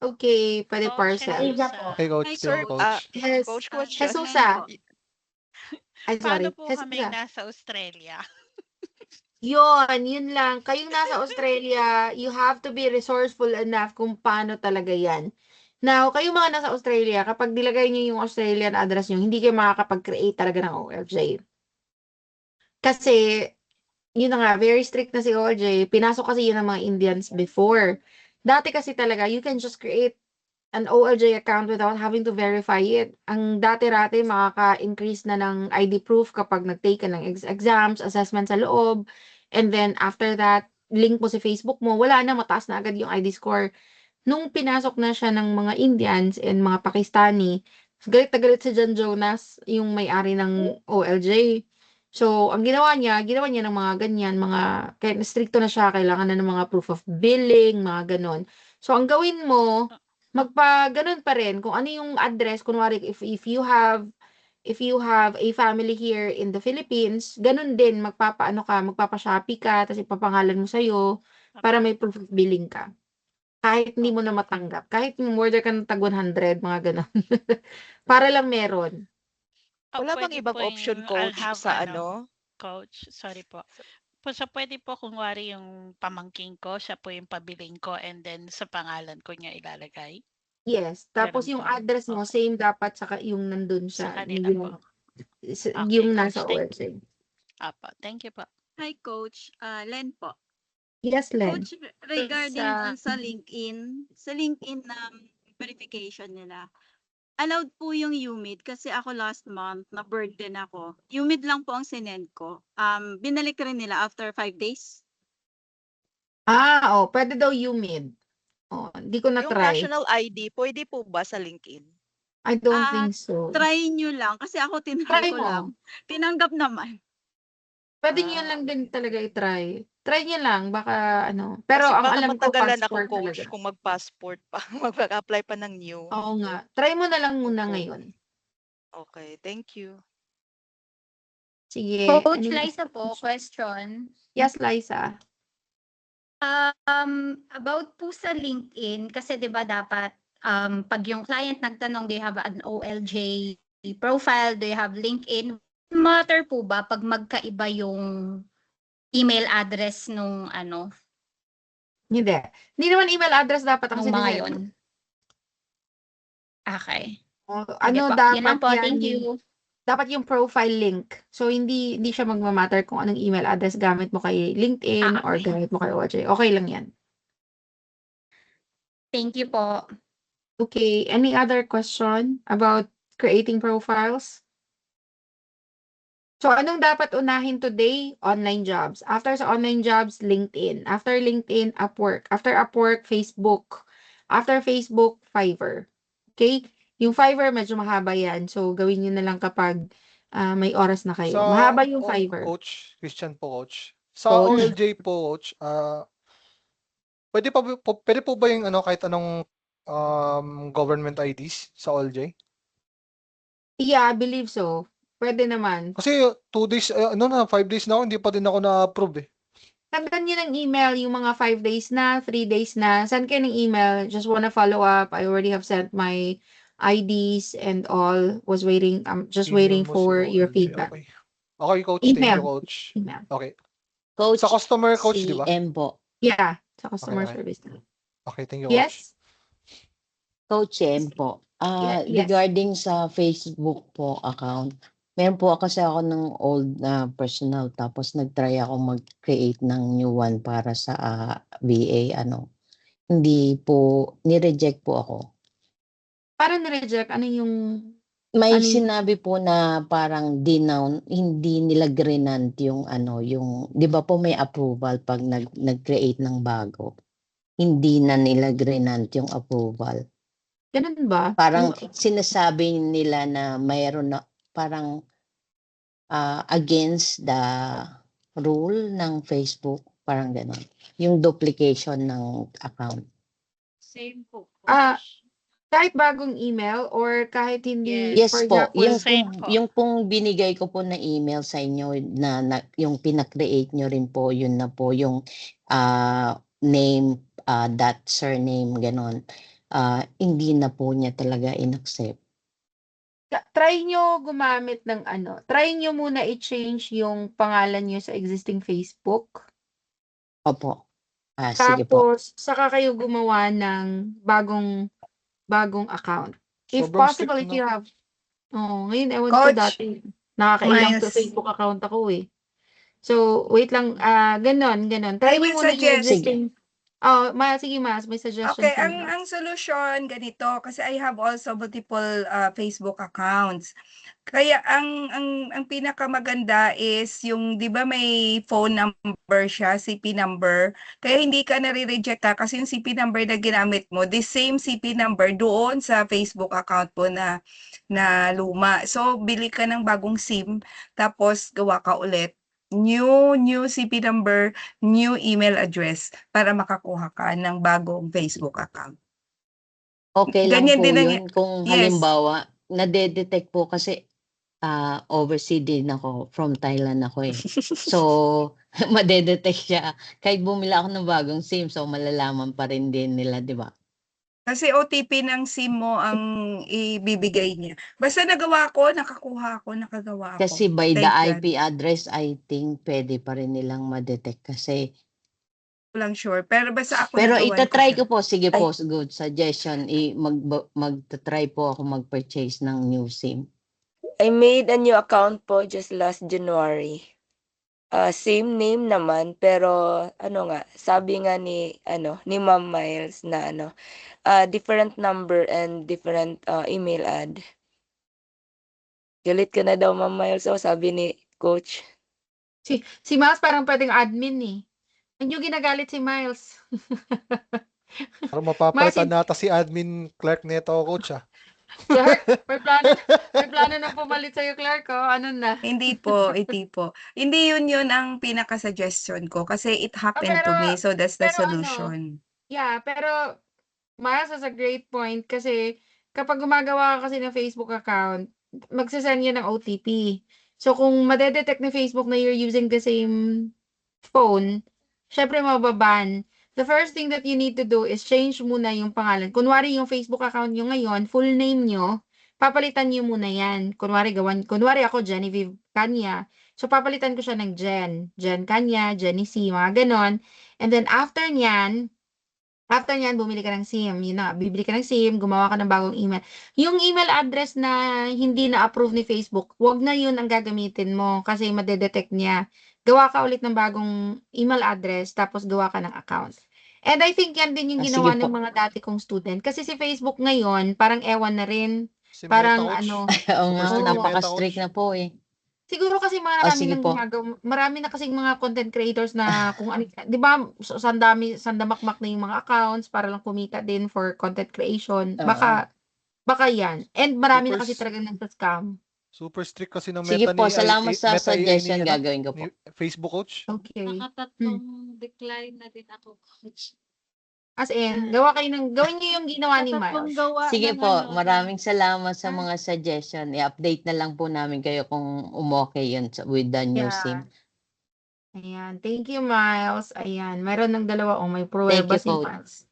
Okay, pwede Coach parcel. Jesusa. Okay, coach. Hi, Thank you, coach. Yes. Coach, Jesus, Len ah. po. Ay, Paano sorry. po kaming Jesus, nasa Australia? yun lang. Kayong nasa Australia, you have to be resourceful enough kung paano talaga yan. Now, kayong mga nasa Australia, kapag nilagay niyo yung Australian address niyo, hindi kayo makakapag-create talaga ng OLJ. Kasi, yun na nga, very strict na si OLJ. Pinasok kasi yun ng mga Indians before. Dati kasi talaga, you can just create an OLJ account without having to verify it. Ang dati-rati, makaka-increase na ng ID proof kapag nag-take ka ng exams, assessment sa loob, and then after that, link mo si Facebook mo, wala na, mataas na agad yung ID score. Nung pinasok na siya ng mga Indians and mga Pakistani, galit na galit si John Jonas, yung may-ari ng OLJ. So, ang ginawa niya ng mga ganyan, mga, kaya stricto na siya, kailangan na ng mga proof of billing, mga ganon. So, ang gawin mo, magpa-ganon pa rin, kung ano yung address, kunwari, if you have a family here in the Philippines, ganun din, magpapa-Shopee ka, tapos ipapangalan mo sa'yo, para may proof of billing ka. Kahit hindi mo na matanggap, kahit order ka ng tag 100, mga ganon. Para lang meron. Wala bang Pwede ibang po option, yung I'll coach, have sa ano? coach, sorry po. So, pwede po kung wari yung pamangking ko, siya po yung pabiling ko and then sa pangalan ko niya ilalagay. Yes, tapos Ganun yung po. address mo, Okay. same dapat sa yung nandun Sa siya, kanila po. Okay, yung coach. nasa Thank OLJ. Apo. Thank you po. Hi, Coach. Len po. Yes, Len. Coach, regarding dun sa LinkedIn na verification nila, allowed po yung UMID kasi ako last month na bird din ako. UMID lang po ang sinend ko. Binalik rin nila after 5 days. Pwede daw UMID. Hindi ko Yung na-try. national ID, pwede po ba sa LinkedIn? I don't think so. Try nyo lang kasi ako tinry Try ko mo. lang. Tinanggap naman. Pwede nyo lang din talaga i-try. Try nyo lang, baka ano. Pero Kasi ang baka alam ko, matagalan ako, passport coach, talaga. kung mag-passport pa, mag-apply pa ng new. Oo nga. Try mo na lang muna Opo. ngayon. Okay, thank you. Sige. Coach Liza po, question. Yes, Liza. About po sa LinkedIn, kasi 'di ba dapat pag yung client nagtanong, do you have an OLJ profile, do you have LinkedIn? Matter po ba pag magkaiba yung email address nung Hindi. Hindi naman email address dapat ang nung mga sinisend. yon? Okay. Ano po. dapat Yun lang po. yan, Thank you. dapat yung profile link. So, hindi siya magmamatter kung anong email address gamit mo kay LinkedIn or Okay. gamit mo kay OLJ. Okay lang yan. Thank you po. Okay. Any other question about creating profiles? So, anong dapat unahin today? Online jobs. After sa online jobs, LinkedIn. After LinkedIn, Upwork. After Upwork, Facebook. After Facebook, Fiverr. Okay? Yung Fiverr, medyo mahaba yan. So, gawin nyo na lang kapag may oras na kayo. Mahaba yung Fiverr. Coach, Christian po, coach. Sa OLJ po, coach, pwede po ba yung kahit anong government IDs sa OLJ? Yeah, I believe so. Pwede naman. Kasi 2 days, 5 days na ako, hindi pa din ako na-approve eh. Tagdan nyo ng email yung mga 5 days na, 3 days na. Send kayo ng email. Just wanna follow up. I already have sent my IDs and all. Was waiting, just waiting Email mo for si your OLJ, feedback. Okay. Okay, coach. Thank Email. you, coach. Email. Okay. Coach, Sa customer, coach, di ba? si M po. Yeah, sa customer Okay. service. Okay, thank you, coach. Yes? Coach M po. Yes. Regarding sa Facebook po account, meron po kasi ako ng old na personal tapos nag-try ako mag-create ng new one para sa VA Hindi po ni-reject po ako. Parang ni-reject. Ano yung... May Ano yung- sinabi po na parang hindi nila grinant yung yung 'di ba po may approval pag nag-create ng bago. Hindi na nila grinant yung approval. Ganun ba? Parang sinasabi nila na mayroon na parang against the rule ng Facebook, parang gano'n. Yung duplication ng account. Same po. Ah, Kahit bagong email or kahit hindi, Yes for po, example, Same po. yung pong binigay ko po na email sa inyo na yung pina-create nyo rin po, yun na po yung name, dot surname, ganon. Hindi na po niya talaga in-accept. try nyo gumamit ng try nyo muna i-change yung pangalan nyo sa existing Facebook. Opo. Sige po. Tapos, saka kayo gumawa ng bagong account. If Sobrang possible, strict if you na. have, ngayon, ewan ko Coach, dati, nakakailang Miles, Facebook account ako eh. So, wait lang, ganon. I Try nyo will muna yung suggest. existing, sige Mas, may suggestion Okay, si ang Mas. solusyon ganito kasi I have also multiple Facebook accounts. Kaya ang pinakamaganda is yung 'di ba may phone number siya, CP number. Kaya hindi ka nare-reject kasi yung CP number na ginamit mo, the same CP number doon sa Facebook account mo na luma. So bili ka ng bagong SIM tapos gawa ka ulit new CP number, new email address para makakuha ka ng bagong Facebook account. Okay lang Ganyan po din ang yun kung yes. halimbawa, nade-detect po kasi overseas din ako, from Thailand ako eh. So, madedetect siya. Kahit bumili ako ng bagong SIM, so malalaman pa rin din nila, di ba? Kasi OTP ng SIM mo ang ibibigay niya. Basta nagawa ko, nakakuha ako, nakagawa ako. Kasi by the Thank God. IP address, I think pwede pa rin nilang madetect kasi. Lang sure. Pero basta ako Pero nagawan itatry siya. ko po, sige po, good suggestion. Magta-try po ako mag-purchase ng new SIM. I made a new account po just last January. Same name naman pero sabi nga ni Ma'am Miles na different number and different email ad. Galit ka na daw Ma'am Miles sabi ni coach. Si Miles parang pwedeng admin eh. Hindi yung ginagalit si Miles. Parang mapapalitan nata si admin Clark neto, coach Clark, may plano na pumalit sa'yo, Clark, ano na? Hindi po. Hindi yun ang pinaka-suggestion ko kasi it happened to me, so that's the solution. Pero Miles has a great point kasi kapag gumagawa ka kasi ng Facebook account, magsasend yan ng OTP. So kung madedetect ng Facebook na you're using the same phone, syempre mababan. The first thing that you need to do is change muna yung pangalan. Kunwari yung Facebook account nyo ngayon, full name nyo, papalitan nyo muna yan. Kunwari ako, Genevieve Kanya. So papalitan ko siya ng Jen Kanya, Jenny C, mga ganon. And then after nyan, bumili ka ng SIM. Bibili ka ng SIM, gumawa ka ng bagong email. Yung email address na hindi na-approve ni Facebook, wag na yun ang gagamitin mo kasi madedetect niya. Gawa ka ulit ng bagong email address, tapos gawa ka ng account. And I think yan din yung ginawa ng mga dati kong student. Kasi si Facebook ngayon, parang ewan na rin. Si Parang Meta, coach. Oo nga, Super strict ni Meta, napaka-strict coach. na po eh. Siguro kasi marami na kasing mga content creators na kung ano, 'di ba, sandamakmak na yung mga accounts para lang kumita din for content creation. Baka yan. And marami na kasi talagang nagsa-scam. Super strict kasi ng Sige Meta po, ni salamat sa Meta AI suggestion, ni, gagawin ko po. ni Facebook, coach. Okay. Nakatatlong decline na din ako, coach. As in, gawin niyo yung ginawa ni Nakatatlong Miles. gawa Sige ng po, ano, maraming salamat sa mga suggestion. I-update na lang po namin kayo kung umokay yun with the new SIM. Ayan. Thank you, Miles. Ayan. Meron ng dalawa. May Thank pruweba you si po. Miles.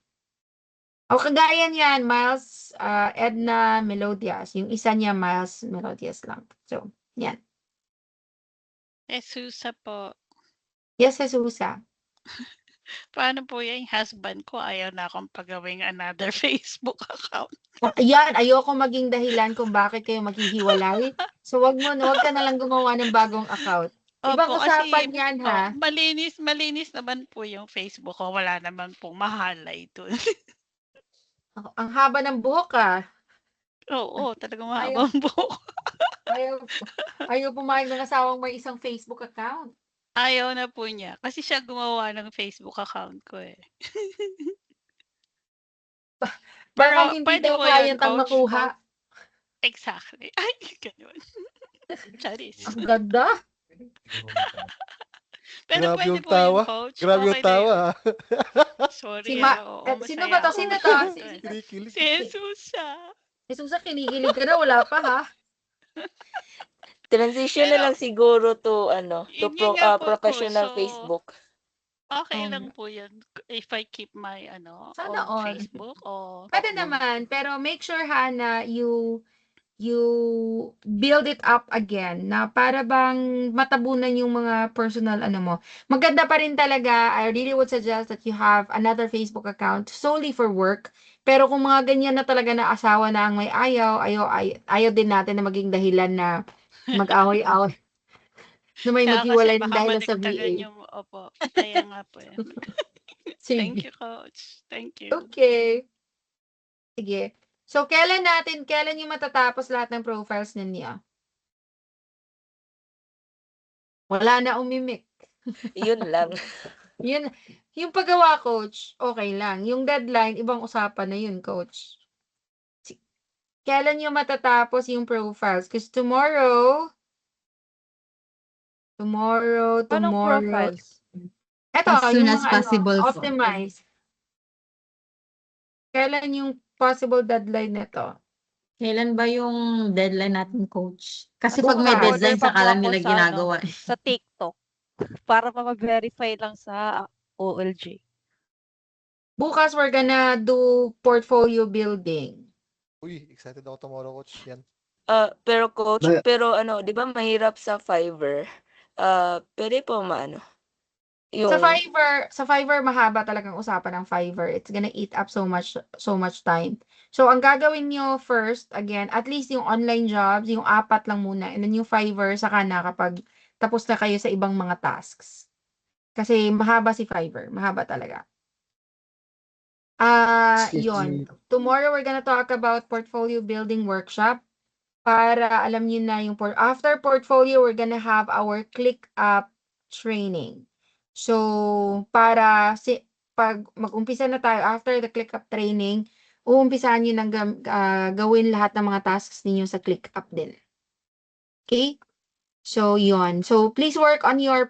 Kagaya niyan, Miles, Edna Melodias. Yung isa niya, Miles Melodias lang. So, yan. Jesusa po. Yes, Jesusa. Paano po yan? Yung husband ko ayaw na akong pagawing another Facebook account. Ayan, ayoko maging dahilan kung bakit kayo maghihiwalay. So, wag ka na lang gumawa ng bagong account. Ibang usapan yan, ha? Malinis naman po yung Facebook ko. Wala naman pong mahalay dun. Ang haba ng buhok, Oo, talagang mahabang buhok. Ayaw pumayag ng asawang may isang Facebook account. Ayaw na po niya. Kasi siya gumawa ng Facebook account ko eh. Baka hindi daw client ang makuha. Exactly. Ay, ganun. Charis. Ang ganda. Pero Grabe pwede yung po yun, tawa. coach. Grabe Okay yung na yun. tawa. Sorry, oo, Sino ba masaya to? ako. Sino to? Kinikilig. Si Jesus siya. Si Susa, kinikilig ka na, wala pa ha? Transition na Pero, lang siguro to yun nga po, coach. professional So, Facebook. okay Oh, lang po yun if I keep my sana old all. Facebook o Pwede mag naman, pero make sure ha na you build it up again na para bang matabunan yung mga personal mo. Maganda pa rin talaga. I really would suggest that you have another Facebook account solely for work. Pero kung mga ganyan na talaga na asawa na ang may ayaw din natin na maging dahilan na mag-away-away, na may Kaya kasi maghiwalay ng baka dahil sa maligtagan VA. yung opo. Kaya nga po eh. Thank Sige. you, coach. Thank you. Okay. Sige. So, kailan yung matatapos lahat ng profiles ninyo? Wala na umimik. Yun lang. Yun, yung paggawa, coach, okay lang. Yung deadline, ibang usapan na yun, coach. Kailan yung matatapos yung profiles? Because tomorrow, Anong profiles? Eto, As soon yung as mga possible po. optimize. Kailan yung possible deadline nito? Kailan ba yung deadline natin, coach? Kasi Bukas. pag may Order deadline, pa po saka lang ako nila sa ginagawa. sa TikTok para ma-verify lang sa OLJ. Bukas, we're gonna do portfolio building. Uy, excited ako tomorrow, coach. Yan. Pero coach, Ba- pero di ba mahirap sa Fiverr? Pwede po Sa yung Fiverr mahaba talagang usapan ng Fiverr. It's gonna eat up so much time. So ang gagawin nyo first, again, at least yung online jobs, yung 4 lang muna, and then yung Fiverr saka na kapag tapos na kayo sa ibang mga tasks. Kasi mahaba si Fiverr, mahaba talaga. Yun. Tomorrow we're gonna talk about portfolio building workshop. Para alam niyo na yung after portfolio, we're gonna have our ClickUp training. So, para pag mag-umpisa na tayo after the ClickUp training, uumpisahan niyo nang gawin lahat ng mga tasks ninyo sa ClickUp din. Okay? So, yun. So, please work on your